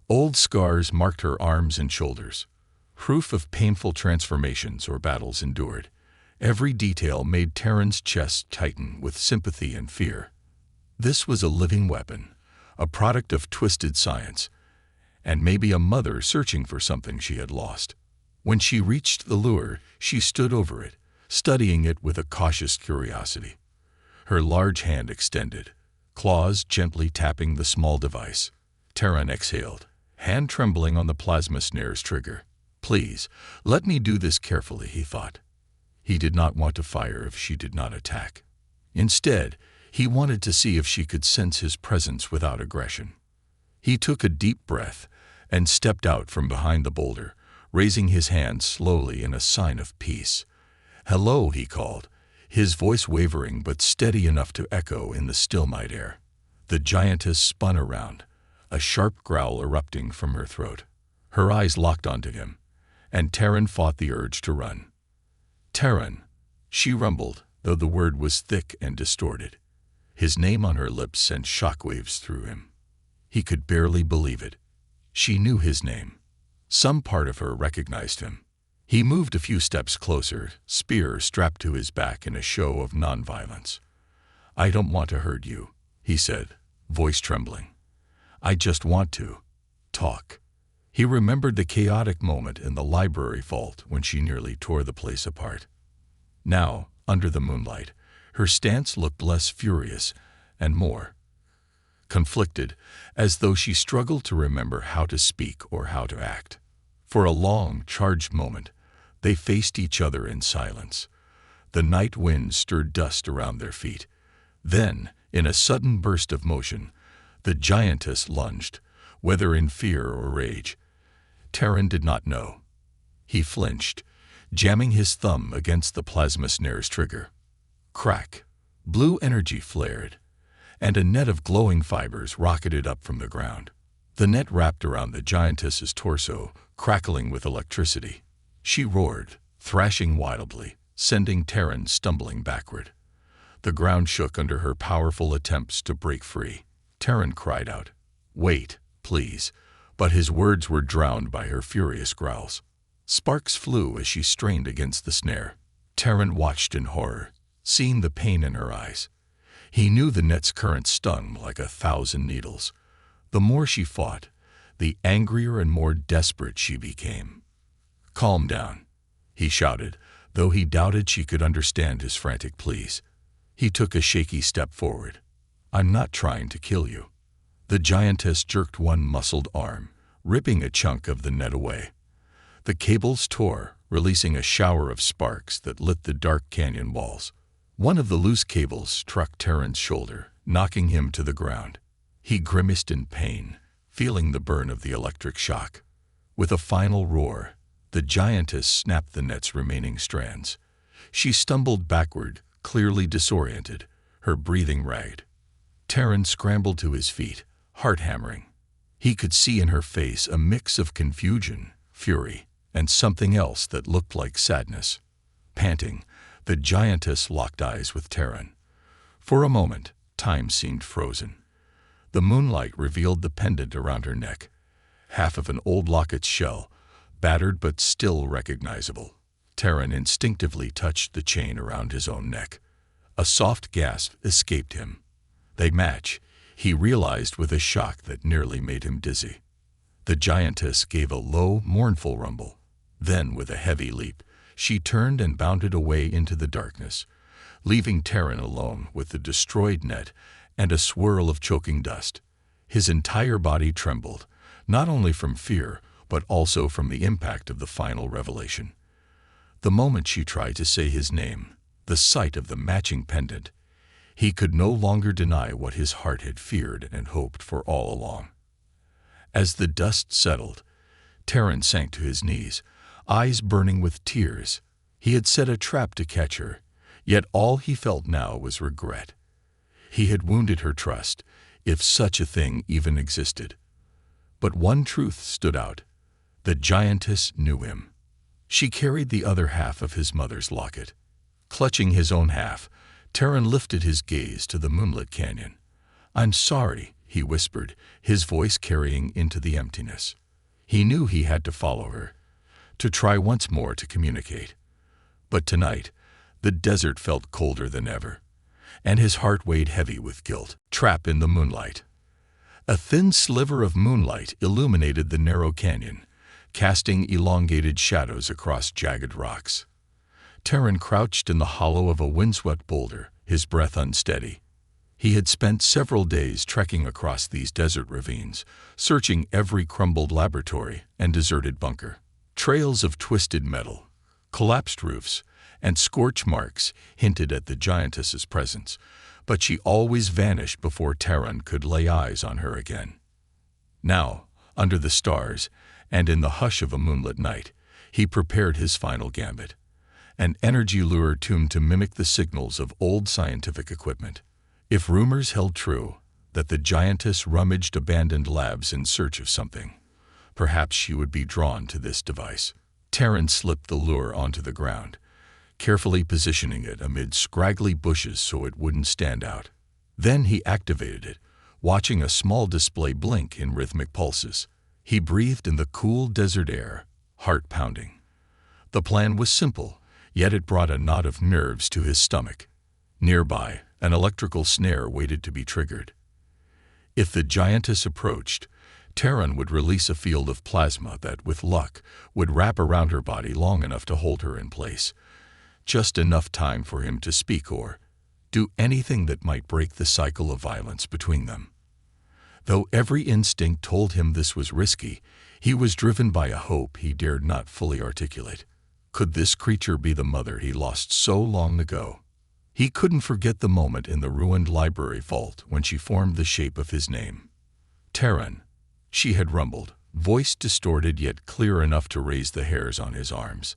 Old scars marked her arms and shoulders, proof of painful transformations or battles endured. Every detail made Terran's chest tighten with sympathy and fear. This was a living weapon, a product of twisted science, and maybe a mother searching for something she had lost. When she reached the lure, she stood over it, studying it with a cautious curiosity. Her large hand extended, claws gently tapping the small device. Terran exhaled, hand trembling on the plasma snare's trigger. Please, let me do this carefully, he thought. He did not want to fire if she did not attack. Instead, he wanted to see if she could sense his presence without aggression. He took a deep breath and stepped out from behind the boulder, raising his hand slowly in a sign of peace. "Hello," he called, his voice wavering but steady enough to echo in the still night air. The giantess spun around, a sharp growl erupting from her throat. Her eyes locked onto him, and Terran fought the urge to run. "Terran," she rumbled, though the word was thick and distorted. His name on her lips sent shockwaves through him. He could barely believe it. She knew his name. Some part of her recognized him. He moved a few steps closer, spear strapped to his back in a show of nonviolence. "I don't want to hurt you," he said, voice trembling. "I just want to talk." He remembered the chaotic moment in the library vault when she nearly tore the place apart. Now, under the moonlight, her stance looked less furious and more conflicted, as though she struggled to remember how to speak or how to act. For a long, charged moment, they faced each other in silence. The night wind stirred dust around their feet. Then, in a sudden burst of motion, the giantess lunged, whether in fear or rage. Terran did not know. He flinched, jamming his thumb against the plasma snare's trigger. Crack! Blue energy flared, and a net of glowing fibers rocketed up from the ground. The net wrapped around the giantess's torso, crackling with electricity. She roared, thrashing wildly, sending Terran stumbling backward. The ground shook under her powerful attempts to break free. Terran cried out, "Wait, please," but his words were drowned by her furious growls. Sparks flew as she strained against the snare. Terran watched in horror, seeing the pain in her eyes. He knew the net's current stung like 1,000 needles. The more she fought, the angrier and more desperate she became. "Calm down," he shouted, though he doubted she could understand his frantic pleas. He took a shaky step forward. "I'm not trying to kill you." The giantess jerked one muscled arm, ripping a chunk of the net away. The cables tore, releasing a shower of sparks that lit the dark canyon walls. One of the loose cables struck Terran's shoulder, knocking him to the ground. He grimaced in pain, feeling the burn of the electric shock. With a final roar, the giantess snapped the net's remaining strands. She stumbled backward, clearly disoriented, her breathing ragged. Terran scrambled to his feet, heart hammering. He could see in her face a mix of confusion, fury, and something else that looked like sadness. Panting, the giantess locked eyes with Terran. For a moment, time seemed frozen. The moonlight revealed the pendant around her neck, half of an old locket's shell, battered but still recognizable. Terran instinctively touched the chain around his own neck. A soft gasp escaped him. They match, he realized with a shock that nearly made him dizzy. The giantess gave a low, mournful rumble. Then, with a heavy leap, she turned and bounded away into the darkness, leaving Terran alone with the destroyed net and a swirl of choking dust. His entire body trembled, not only from fear, but also from the impact of the final revelation. The moment she tried to say his name, the sight of the matching pendant, he could no longer deny what his heart had feared and hoped for all along. As the dust settled, Terran sank to his knees, eyes burning with tears. He had set a trap to catch her, yet all he felt now was regret. He had wounded her trust, if such a thing even existed. But one truth stood out. The giantess knew him. She carried the other half of his mother's locket. Clutching his own half, Terran lifted his gaze to the moonlit canyon. "I'm sorry," he whispered, his voice carrying into the emptiness. He knew he had to follow her, to try once more to communicate. But tonight, the desert felt colder than ever, and his heart weighed heavy with guilt. Trap in the moonlight. A thin sliver of moonlight illuminated the narrow canyon, casting elongated shadows across jagged rocks. Terran crouched in the hollow of a windswept boulder, his breath unsteady. He had spent several days trekking across these desert ravines, searching every crumbled laboratory and deserted bunker. Trails of twisted metal, collapsed roofs, and scorch marks hinted at the giantess's presence, but she always vanished before Terran could lay eyes on her again. Now, under the stars, and in the hush of a moonlit night, he prepared his final gambit. An energy lure tuned to mimic the signals of old scientific equipment. If rumors held true that the giantess rummaged abandoned labs in search of something, perhaps she would be drawn to this device. Terran slipped the lure onto the ground, carefully positioning it amid scraggly bushes so it wouldn't stand out. Then he activated it, watching a small display blink in rhythmic pulses. He breathed in the cool desert air, heart pounding. The plan was simple, yet it brought a knot of nerves to his stomach. Nearby, an electrical snare waited to be triggered. If the giantess approached, Terran would release a field of plasma that, with luck, would wrap around her body long enough to hold her in place. Just enough time for him to speak or do anything that might break the cycle of violence between them. Though every instinct told him this was risky, he was driven by a hope he dared not fully articulate. Could this creature be the mother he lost so long ago? He couldn't forget the moment in the ruined library vault when she formed the shape of his name. Terran, she had rumbled, voice distorted yet clear enough to raise the hairs on his arms.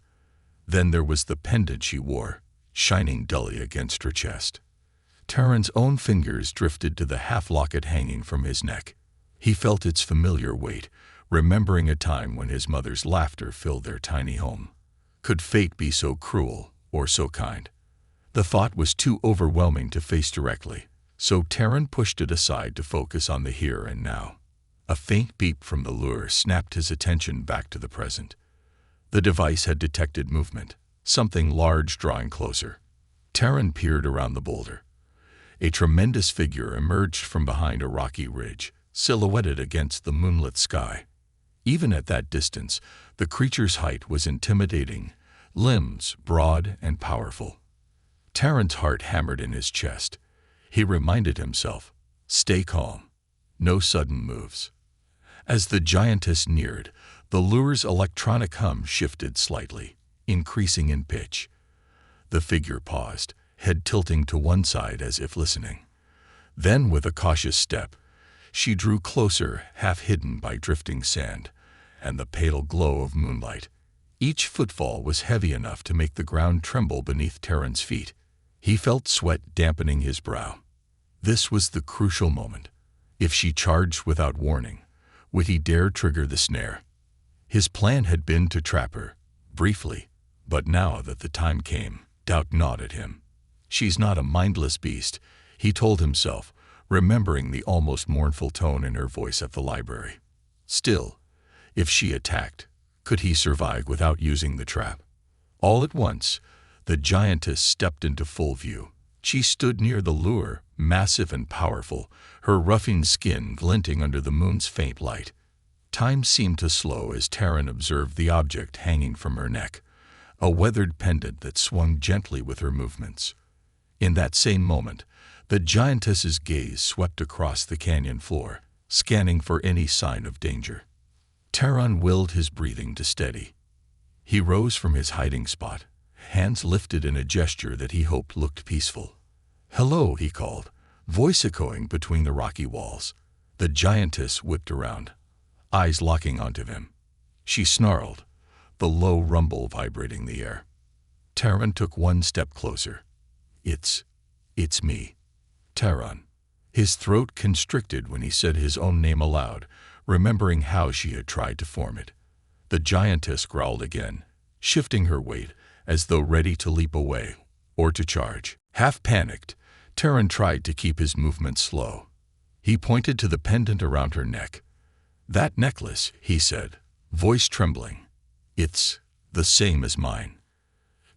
Then there was the pendant she wore, shining dully against her chest. Terran's own fingers drifted to the half-locket hanging from his neck. He felt its familiar weight, remembering a time when his mother's laughter filled their tiny home. Could fate be so cruel or so kind? The thought was too overwhelming to face directly, so Terran pushed it aside to focus on the here and now. A faint beep from the lure snapped his attention back to the present. The device had detected movement, something large drawing closer. Terran peered around the boulder. A tremendous figure emerged from behind a rocky ridge, silhouetted against the moonlit sky. Even at that distance, the creature's height was intimidating, limbs broad and powerful. Terran's heart hammered in his chest. He reminded himself, stay calm, no sudden moves. As the giantess neared, the lure's electronic hum shifted slightly, increasing in pitch. The figure paused, head tilting to one side as if listening. Then, with a cautious step, she drew closer, half hidden by drifting sand and the pale glow of moonlight. Each footfall was heavy enough to make the ground tremble beneath Terran's feet. He felt sweat dampening his brow. This was the crucial moment. If she charged without warning, would he dare trigger the snare? His plan had been to trap her, briefly, but now that the time came, doubt gnawed at him. She's not a mindless beast, he told himself, remembering the almost mournful tone in her voice at the library. Still, if she attacked, could he survive without using the trap? All at once, the giantess stepped into full view. She stood near the lure, massive and powerful, her roughened skin glinting under the moon's faint light. Time seemed to slow as Terran observed the object hanging from her neck, a weathered pendant that swung gently with her movements. In that same moment, the giantess's gaze swept across the canyon floor, scanning for any sign of danger. Terran willed his breathing to steady. He rose from his hiding spot, hands lifted in a gesture that he hoped looked peaceful. "Hello," he called, voice echoing between the rocky walls. The giantess whipped around, eyes locking onto him. She snarled, the low rumble vibrating the air. Terran took one step closer. It's me, Terran. His throat constricted when he said his own name aloud, remembering how she had tried to form it. The giantess growled again, shifting her weight as though ready to leap away or to charge. Half panicked, Terran tried to keep his movements slow. He pointed to the pendant around her neck. "That necklace," he said, voice trembling. "It's the same as mine."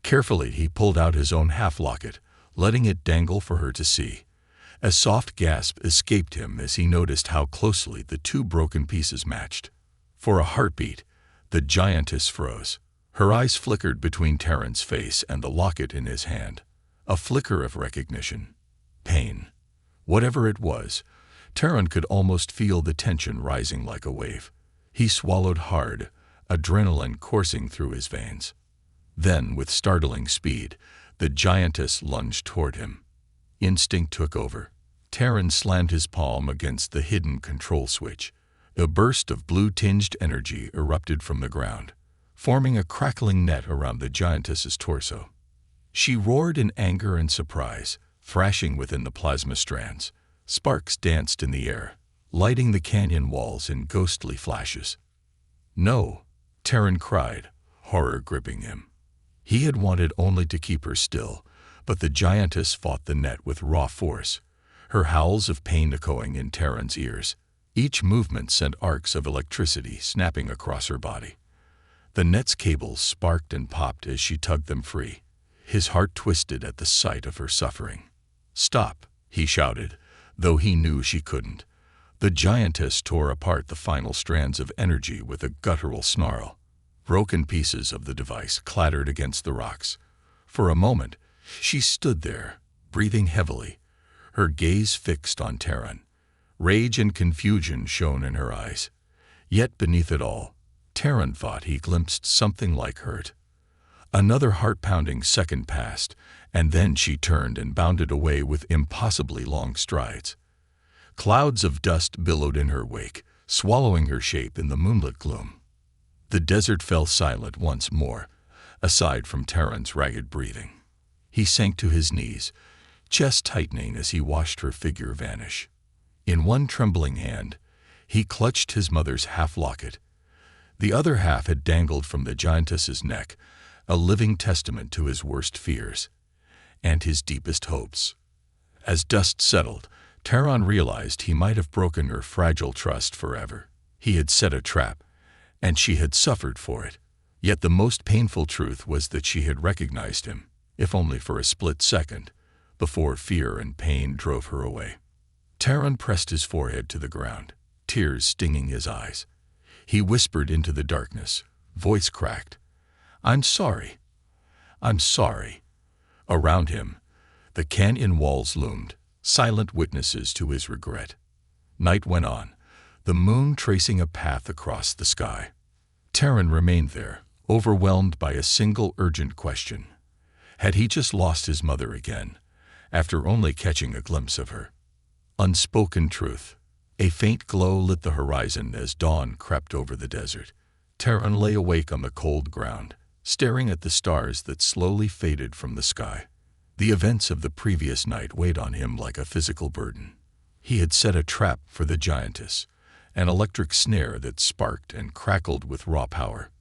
Carefully, he pulled out his own half-locket, letting it dangle for her to see. A soft gasp escaped him as he noticed how closely the two broken pieces matched. For a heartbeat, the giantess froze. Her eyes flickered between Terran's face and the locket in his hand. A flicker of recognition. Pain. Whatever it was, Terran could almost feel the tension rising like a wave. He swallowed hard, adrenaline coursing through his veins. Then, with startling speed, the giantess lunged toward him. Instinct took over. Terran slammed his palm against the hidden control switch. A burst of blue-tinged energy erupted from the ground, forming a crackling net around the giantess's torso. She roared in anger and surprise, thrashing within the plasma strands. Sparks danced in the air, lighting the canyon walls in ghostly flashes. "No!" Terran cried, horror gripping him. He had wanted only to keep her still, but the giantess fought the net with raw force, her howls of pain echoing in Terran's ears. Each movement sent arcs of electricity snapping across her body. The net's cables sparked and popped as she tugged them free. His heart twisted at the sight of her suffering. "Stop!" he shouted, though he knew she couldn't. The giantess tore apart the final strands of energy with a guttural snarl. Broken pieces of the device clattered against the rocks. For a moment, she stood there, breathing heavily, her gaze fixed on Terran. Rage and confusion shone in her eyes. Yet beneath it all, Terran thought he glimpsed something like hurt. Another heart-pounding second passed, and then she turned and bounded away with impossibly long strides. Clouds of dust billowed in her wake, swallowing her shape in the moonlit gloom. The desert fell silent once more, aside from Terran's ragged breathing. He sank to his knees, chest tightening as he watched her figure vanish. In one trembling hand, he clutched his mother's half-locket. The other half had dangled from the giantess's neck, a living testament to his worst fears and his deepest hopes. As dust settled, Terran realized he might have broken her fragile trust forever. He had set a trap, and she had suffered for it. Yet the most painful truth was that she had recognized him, if only for a split second, before fear and pain drove her away. Terran pressed his forehead to the ground, tears stinging his eyes. He whispered into the darkness, voice cracked, "I'm sorry. I'm sorry." Around him, the canyon walls loomed, silent witnesses to his regret. Night went on, the moon tracing a path across the sky. Terran remained there, overwhelmed by a single urgent question. Had he just lost his mother again, after only catching a glimpse of her? Unspoken truth. A faint glow lit the horizon as dawn crept over the desert. Terran lay awake on the cold ground, staring at the stars that slowly faded from the sky. The events of the previous night weighed on him like a physical burden. He had set a trap for the giantess, an electric snare that sparked and crackled with raw power.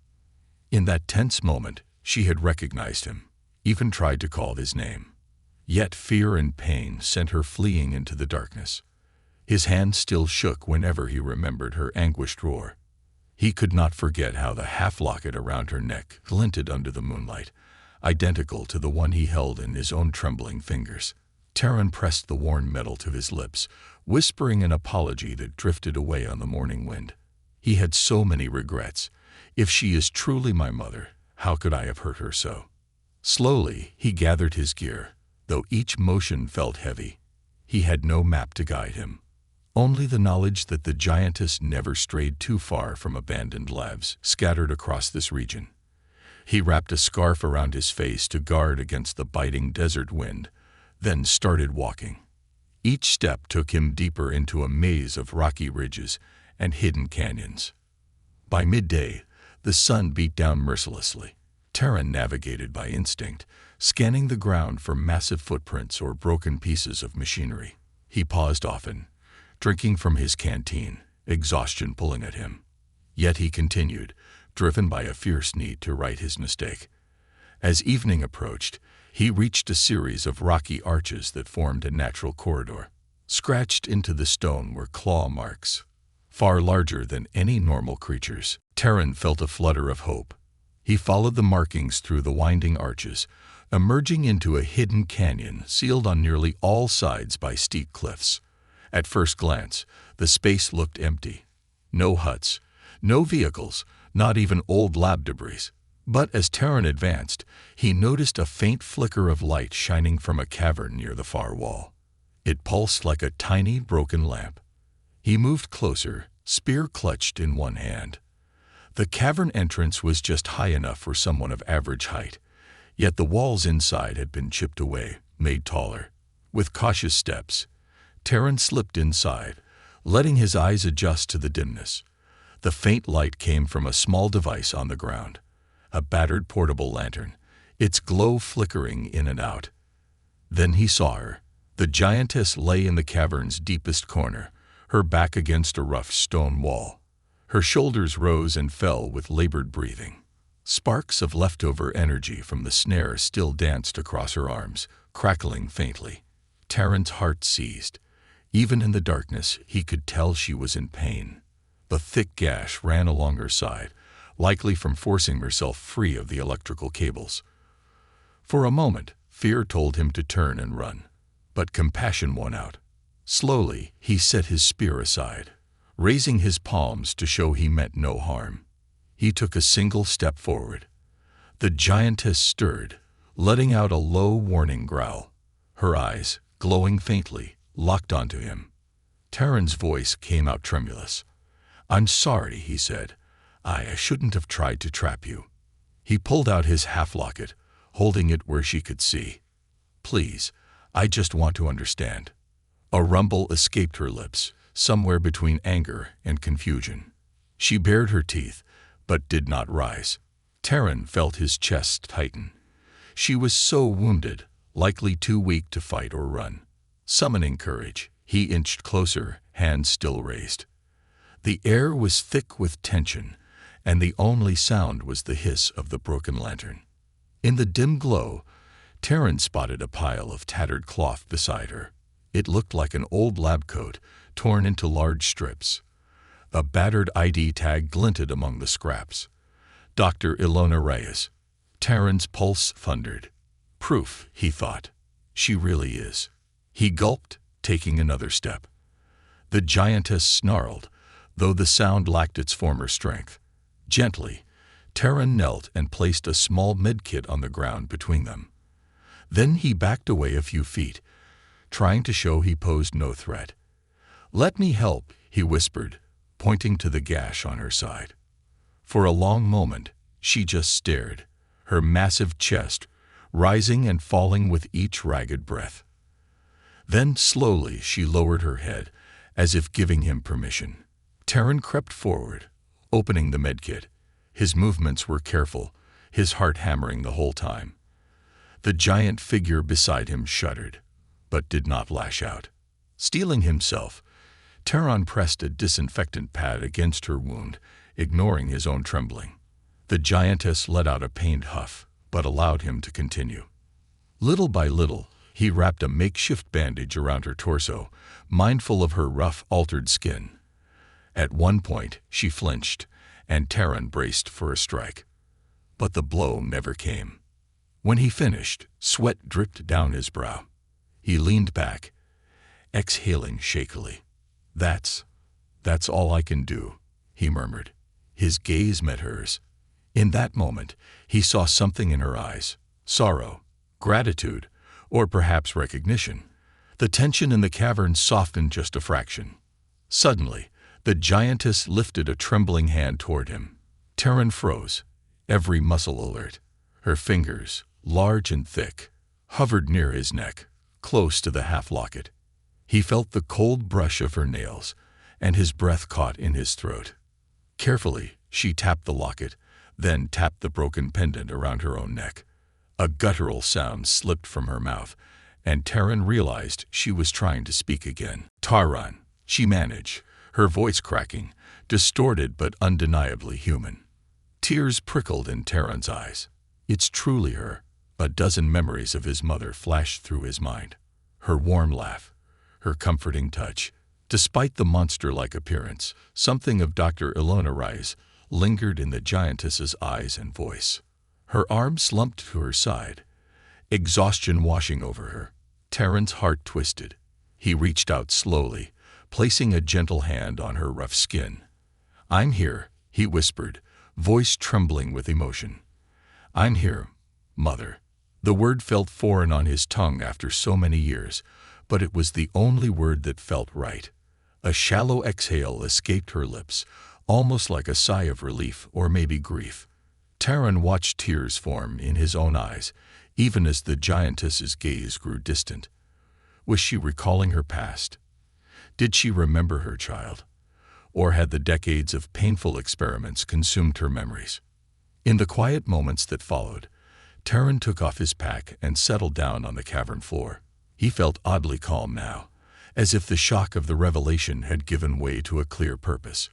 In that tense moment, she had recognized him, even tried to call his name. Yet fear and pain sent her fleeing into the darkness. His hand still shook whenever he remembered her anguished roar. He could not forget how the half-locket around her neck glinted under the moonlight, identical to the one he held in his own trembling fingers. Terran pressed the worn metal to his lips, whispering an apology that drifted away on the morning wind. He had so many regrets. If she is truly my mother, how could I have hurt her so? Slowly, he gathered his gear, though each motion felt heavy. He had no map to guide him, only the knowledge that the giantess never strayed too far from abandoned labs scattered across this region. He wrapped a scarf around his face to guard against the biting desert wind, then started walking. Each step took him deeper into a maze of rocky ridges and hidden canyons. By midday, the sun beat down mercilessly, Terran navigated by instinct, scanning the ground for massive footprints or broken pieces of machinery. He paused often, drinking from his canteen, exhaustion pulling at him. Yet he continued, driven by a fierce need to right his mistake. As evening approached, he reached a series of rocky arches that formed a natural corridor. Scratched into the stone were claw marks, far larger than any normal creature's. Terran felt a flutter of hope. He followed the markings through the winding arches, emerging into a hidden canyon sealed on nearly all sides by steep cliffs. At first glance, the space looked empty. No huts, no vehicles, not even old lab debris. But as Terran advanced, he noticed a faint flicker of light shining from a cavern near the far wall. It pulsed like a tiny, broken lamp. He moved closer, spear clutched in one hand. The cavern entrance was just high enough for someone of average height, yet the walls inside had been chipped away, made taller. With cautious steps, Terran slipped inside, letting his eyes adjust to the dimness. The faint light came from a small device on the ground, a battered portable lantern, its glow flickering in and out. Then he saw her. The giantess lay in the cavern's deepest corner, her back against a rough stone wall. Her shoulders rose and fell with labored breathing. Sparks of leftover energy from the snare still danced across her arms, crackling faintly. Terran's heart seized. Even in the darkness, he could tell she was in pain. The thick gash ran along her side, likely from forcing herself free of the electrical cables. For a moment, fear told him to turn and run, but compassion won out. Slowly, he set his spear aside, raising his palms to show he meant no harm. He took a single step forward. The giantess stirred, letting out a low, warning growl. Her eyes, glowing faintly, locked onto him. Terran's voice came out tremulous. "I'm sorry," he said. I shouldn't have tried to trap you." He pulled out his half-locket, holding it where she could see. "Please, I just want to understand." A rumble escaped her lips, somewhere between anger and confusion. She bared her teeth, but did not rise. Terran felt his chest tighten. She was so wounded, likely too weak to fight or run. Summoning courage, he inched closer, hands still raised. The air was thick with tension, and the only sound was the hiss of the broken lantern. In the dim glow, Terran spotted a pile of tattered cloth beside her. It looked like an old lab coat, torn into large strips. A battered ID tag glinted among the scraps. Dr. Ilona Reyes. Terran's pulse thundered. Proof, he thought. She really is. He gulped, taking another step. The giantess snarled, though the sound lacked its former strength. Gently, Terran knelt and placed a small medkit on the ground between them. Then he backed away a few feet, trying to show he posed no threat. "Let me help," he whispered, pointing to the gash on her side. For a long moment, she just stared, her massive chest rising and falling with each ragged breath. Then slowly she lowered her head, as if giving him permission. Terran crept forward, opening the medkit. His movements were careful, his heart hammering the whole time. The giant figure beside him shuddered, but did not lash out. Steeling himself, Terran pressed a disinfectant pad against her wound, ignoring his own trembling. The giantess let out a pained huff, but allowed him to continue. Little by little, he wrapped a makeshift bandage around her torso, mindful of her rough, altered skin. At one point, she flinched, and Terran braced for a strike. But the blow never came. When he finished, sweat dripped down his brow. He leaned back, exhaling shakily. That's all I can do," he murmured. His gaze met hers. In that moment, he saw something in her eyes. Sorrow, gratitude, or perhaps recognition. The tension in the cavern softened just a fraction. Suddenly, the giantess lifted a trembling hand toward him. Terran froze, every muscle alert. Her fingers, large and thick, hovered near his neck, close to the half-locket. He felt the cold brush of her nails, and his breath caught in his throat. Carefully, she tapped the locket, then tapped the broken pendant around her own neck. A guttural sound slipped from her mouth, and Terran realized she was trying to speak again. "Taran," she managed, her voice cracking, distorted but undeniably human. Tears prickled in Terran's eyes. It's truly her. A dozen memories of his mother flashed through his mind. Her warm laugh, her comforting touch. Despite the monster-like appearance, something of Dr. Ilona Rise lingered in the giantess's eyes and voice. Her arm slumped to her side, exhaustion washing over her. Terran's heart twisted. He reached out slowly, placing a gentle hand on her rough skin. "I'm here," he whispered, voice trembling with emotion. "I'm here, Mother." The word felt foreign on his tongue after so many years, but it was the only word that felt right. A shallow exhale escaped her lips, almost like a sigh of relief or maybe grief. Terran watched tears form in his own eyes, even as the giantess's gaze grew distant. Was she recalling her past? Did she remember her child? Or had the decades of painful experiments consumed her memories? In the quiet moments that followed, Terran took off his pack and settled down on the cavern floor. He felt oddly calm now, as if the shock of the revelation had given way to a clear purpose.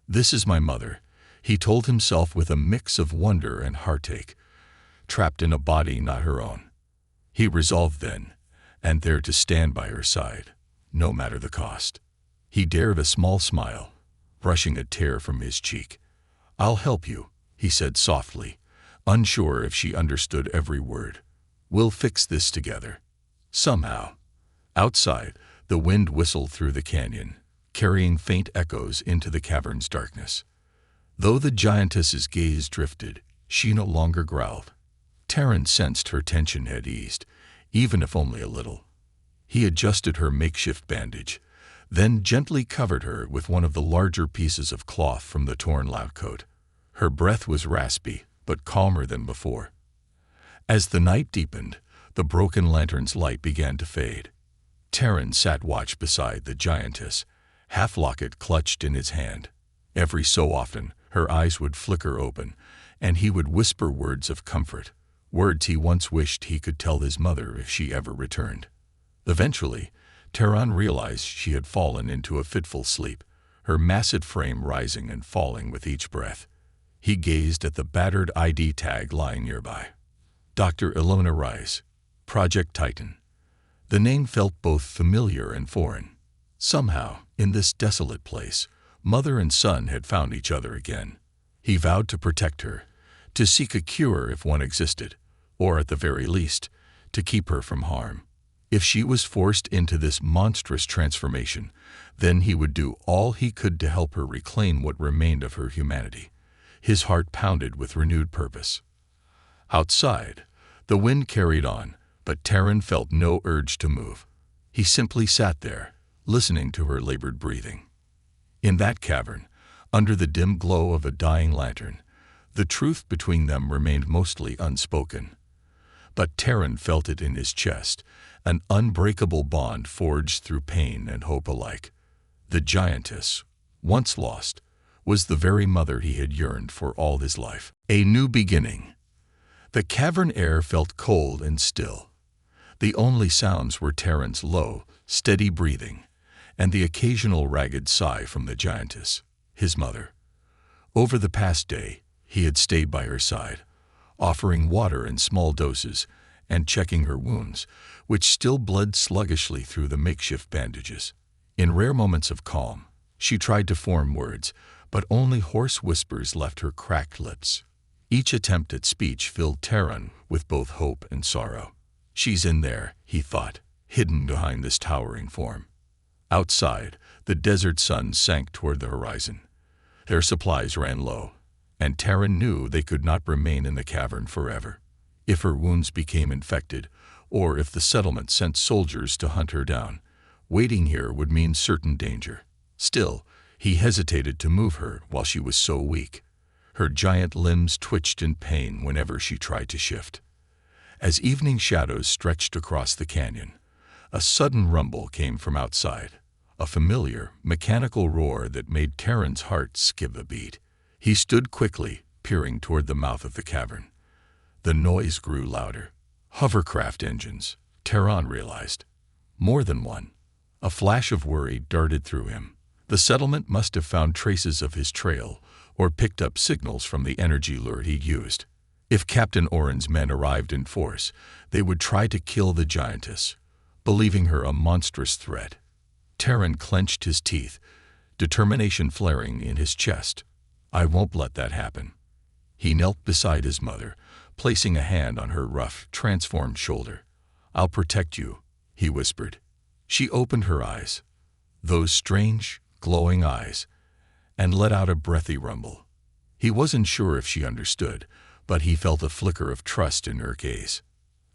"This is my mother," he told himself with a mix of wonder and heartache, trapped in a body not her own. He resolved then and there to stand by her side, no matter the cost. He dared a small smile, brushing a tear from his cheek. "I'll help you," he said softly, unsure if she understood every word. "We'll fix this together." Somehow. Outside, the wind whistled through the canyon, carrying faint echoes into the cavern's darkness. Though the giantess's gaze drifted, she no longer growled. Terran sensed her tension had eased, even if only a little. He adjusted her makeshift bandage, then gently covered her with one of the larger pieces of cloth from the torn lab coat. Her breath was raspy, but calmer than before. As the night deepened, the broken lantern's light began to fade. Terran sat watch beside the giantess, half-locket clutched in his hand. Every so often, her eyes would flicker open, and he would whisper words of comfort, words he once wished he could tell his mother if she ever returned. Eventually, Terran realized she had fallen into a fitful sleep, her massive frame rising and falling with each breath. He gazed at the battered ID tag lying nearby. Dr. Ilona Rise, Project Titan. The name felt both familiar and foreign. Somehow, in this desolate place, mother and son had found each other again. He vowed to protect her, to seek a cure if one existed, or at the very least, to keep her from harm. If she was forced into this monstrous transformation, then he would do all he could to help her reclaim what remained of her humanity. His heart pounded with renewed purpose. Outside, the wind carried on, but Terran felt no urge to move. He simply sat there, listening to her labored breathing. In that cavern, under the dim glow of a dying lantern, the truth between them remained mostly unspoken. But Terran felt it in his chest, an unbreakable bond forged through pain and hope alike. The giantess, once lost, was the very mother he had yearned for all his life. A new beginning. The cavern air felt cold and still. The only sounds were Terran's low, steady breathing, and the occasional ragged sigh from the giantess, his mother. Over the past day, he had stayed by her side, offering water in small doses and checking her wounds, which still bled sluggishly through the makeshift bandages. In rare moments of calm, she tried to form words, but only hoarse whispers left her cracked lips. Each attempt at speech filled Terran with both hope and sorrow. "She's in there," he thought, hidden behind this towering form. Outside, the desert sun sank toward the horizon. Their supplies ran low, and Terran knew they could not remain in the cavern forever. If her wounds became infected, or if the settlement sent soldiers to hunt her down, waiting here would mean certain danger. Still, he hesitated to move her while she was so weak. Her giant limbs twitched in pain whenever she tried to shift. As evening shadows stretched across the canyon, a sudden rumble came from outside, a familiar, mechanical roar that made Terran's heart skip a beat. He stood quickly, peering toward the mouth of the cavern. The noise grew louder. Hovercraft engines, Terran realized. More than one. A flash of worry darted through him. The settlement must have found traces of his trail or picked up signals from the energy lure he'd used. If Captain Oren's men arrived in force, they would try to kill the Giantess, believing her a monstrous threat. Terran clenched his teeth, determination flaring in his chest. I won't let that happen. He knelt beside his mother, placing a hand on her rough, transformed shoulder. I'll protect you, he whispered. She opened her eyes, those strange, glowing eyes, and let out a breathy rumble. He wasn't sure if she understood, but he felt a flicker of trust in her gaze.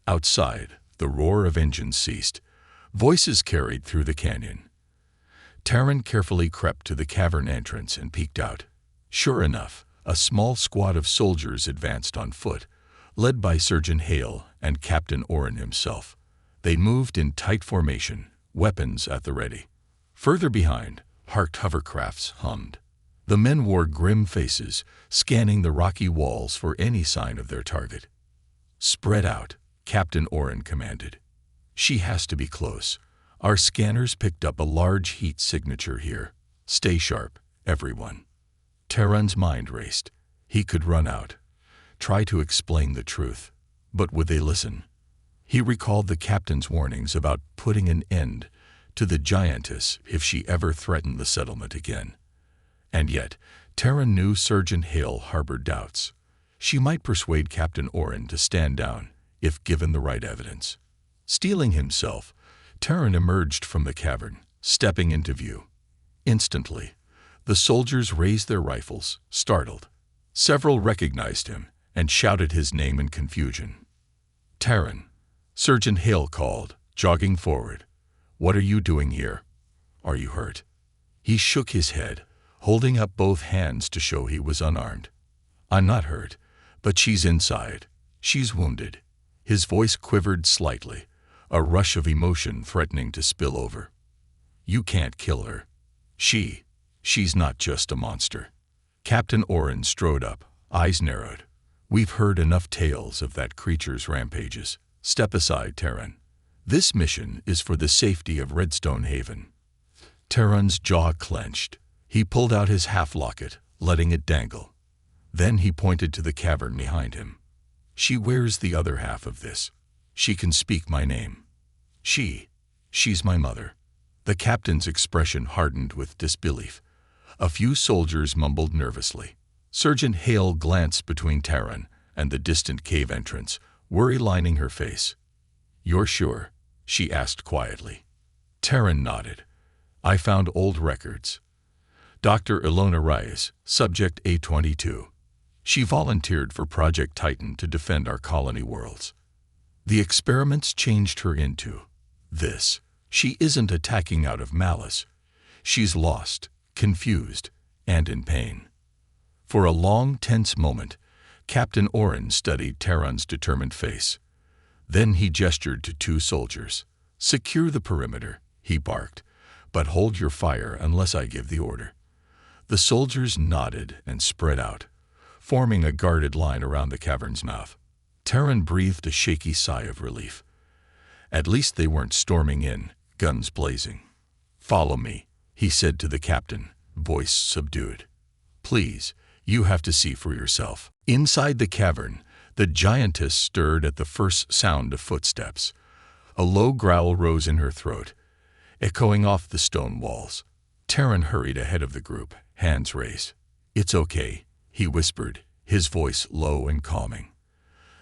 Outside, the roar of engines ceased. Voices carried through the canyon. Terran carefully crept to the cavern entrance and peeked out. Sure enough, a small squad of soldiers advanced on foot, led by Surgeon Hale and Captain Oren himself. They moved in tight formation, weapons at the ready. Further behind, parked hovercrafts hummed. The men wore grim faces, scanning the rocky walls for any sign of their target. Spread out, Captain Oren commanded. She has to be close. Our scanners picked up a large heat signature here. Stay sharp, everyone. Terran's mind raced. He could run out, try to explain the truth, but would they listen? He recalled the captain's warnings about putting an end to the Giantess if she ever threatened the settlement again. And yet, Terran knew Surgeon Hale harbored doubts. She might persuade Captain Oren to stand down if given the right evidence. Steeling himself, Terran emerged from the cavern, stepping into view. Instantly, the soldiers raised their rifles, startled. Several recognized him and shouted his name in confusion. Terran, Surgeon Hale called, jogging forward. What are you doing here? Are you hurt? He shook his head, holding up both hands to show he was unarmed. I'm not hurt, but she's inside. She's wounded. His voice quivered slightly, a rush of emotion threatening to spill over. You can't kill her. She's not just a monster. Captain Oren strode up, eyes narrowed. We've heard enough tales of that creature's rampages. Step aside, Terran. This mission is for the safety of Redstone Haven. Terran's jaw clenched. He pulled out his half-locket, letting it dangle. Then he pointed to the cavern behind him. She wears the other half of this. She can speak my name. She's my mother. The captain's expression hardened with disbelief. A few soldiers mumbled nervously. Surgeon Hale glanced between Terran and the distant cave entrance, worry lining her face. You're sure? She asked quietly. Terran nodded. I found old records. Dr. Ilona Reyes, Subject A22. She volunteered for Project Titan to defend our colony worlds. The experiments changed her into this. She isn't attacking out of malice. She's lost, confused, and in pain. For a long, tense moment, Captain Oren studied Terran's determined face. Then he gestured to two soldiers. Secure the perimeter, he barked, but hold your fire unless I give the order. The soldiers nodded and spread out, forming a guarded line around the cavern's mouth. Terran breathed a shaky sigh of relief. At least they weren't storming in, guns blazing. Follow me, he said to the captain, voice subdued. Please, you have to see for yourself. Inside the cavern, the Giantess stirred at the first sound of footsteps. A low growl rose in her throat, echoing off the stone walls. Terran hurried ahead of the group, hands raised. It's okay, he whispered, his voice low and calming.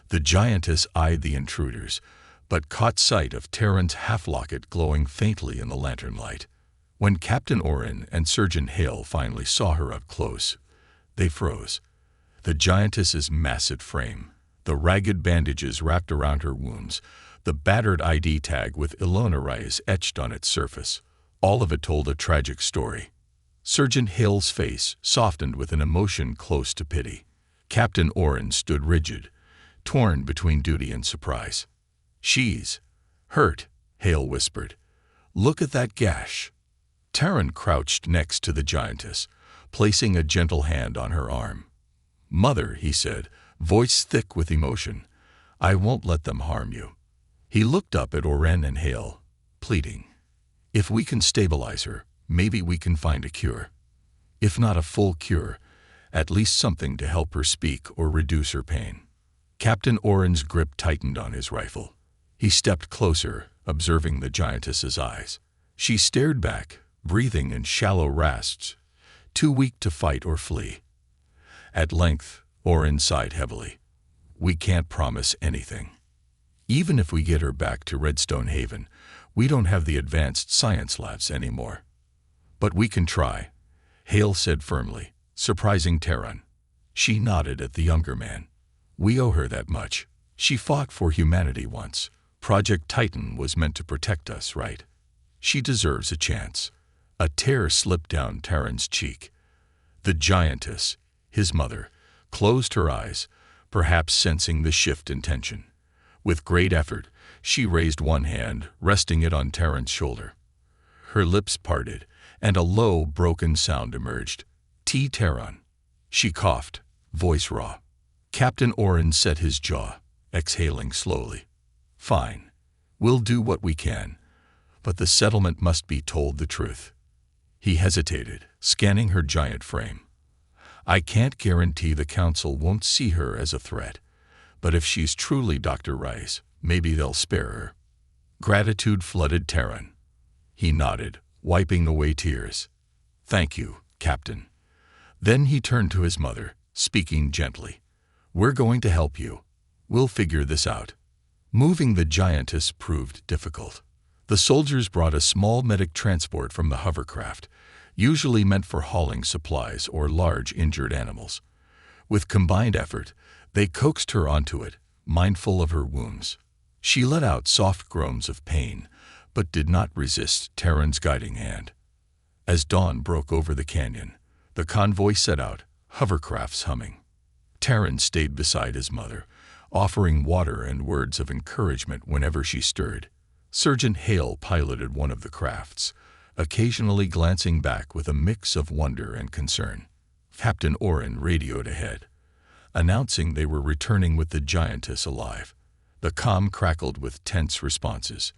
The Giantess eyed the intruders, but caught sight of Terran's half-locket glowing faintly in the lantern light. When Captain Oren and Surgeon Hale finally saw her up close, they froze. The Giantess's massive frame, the ragged bandages wrapped around her wounds, the battered ID tag with Ilona Reyes etched on its surface, all of it told a tragic story. Surgeon Hale's face softened with an emotion close to pity. Captain Oren stood rigid, torn between duty and surprise. She's hurt, Hale whispered. Look at that gash. Terran crouched next to the Giantess, placing a gentle hand on her arm. "Mother," he said, voice thick with emotion, "I won't let them harm you." He looked up at Oren and Hale, pleading, "If we can stabilize her, maybe we can find a cure. If not a full cure, at least something to help her speak or reduce her pain." Captain Oren's grip tightened on his rifle. He stepped closer, observing the giantess's eyes. She stared back, breathing in shallow rasps, too weak to fight or flee. At length, Oren sighed heavily. "We can't promise anything. Even if we get her back to Redstone Haven, we don't have the advanced science labs anymore. But we can try," Hale said firmly, surprising Terran. She nodded at the younger man. "We owe her that much. She fought for humanity once. Project Titan was meant to protect us, right? She deserves a chance." A tear slipped down Terran's cheek. The giantess, his mother, closed her eyes, perhaps sensing the shift in tension. With great effort, she raised one hand, resting it on Terran's shoulder. Her lips parted, and a low, broken sound emerged. "Terran." She coughed, voice raw. Captain Oren set his jaw, exhaling slowly. "Fine. We'll do what we can, but the settlement must be told the truth." He hesitated, scanning her giant frame. "I can't guarantee the council won't see her as a threat, but if she's truly Dr. Rice, maybe they'll spare her." Gratitude flooded Terran. He nodded, wiping away tears. "Thank you, Captain." Then he turned to his mother, speaking gently. "We're going to help you. We'll figure this out." Moving the giantess proved difficult. The soldiers brought a small medic transport from the hovercraft, usually meant for hauling supplies or large injured animals. With combined effort, they coaxed her onto it, mindful of her wounds. She let out soft groans of pain, but did not resist Terran's guiding hand. As dawn broke over the canyon, the convoy set out, hovercrafts humming. Terran stayed beside his mother, offering water and words of encouragement whenever she stirred. Sergeant Hale piloted one of the crafts, occasionally glancing back with a mix of wonder and concern. Captain Oren radioed ahead, announcing they were returning with the giantess alive. The comm crackled with tense responses.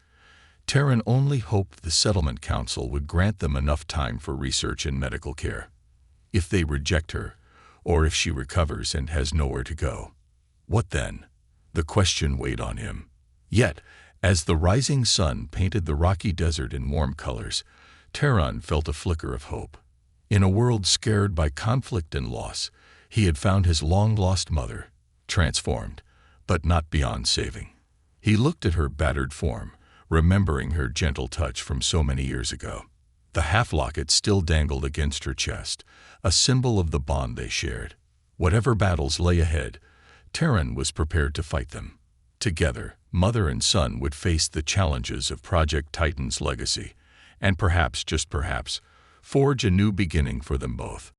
Terran only hoped the settlement council would grant them enough time for research and medical care. If they reject her, or if she recovers and has nowhere to go, what then? The question weighed on him. Yet, as the rising sun painted the rocky desert in warm colors, Terran felt a flicker of hope. In a world scared by conflict and loss, he had found his long-lost mother, transformed, but not beyond saving. He looked at her battered form, remembering her gentle touch from so many years ago. The half-locket still dangled against her chest, a symbol of the bond they shared. Whatever battles lay ahead, Terran was prepared to fight them. Together, mother and son would face the challenges of Project Titan's legacy, and perhaps, just perhaps, forge a new beginning for them both.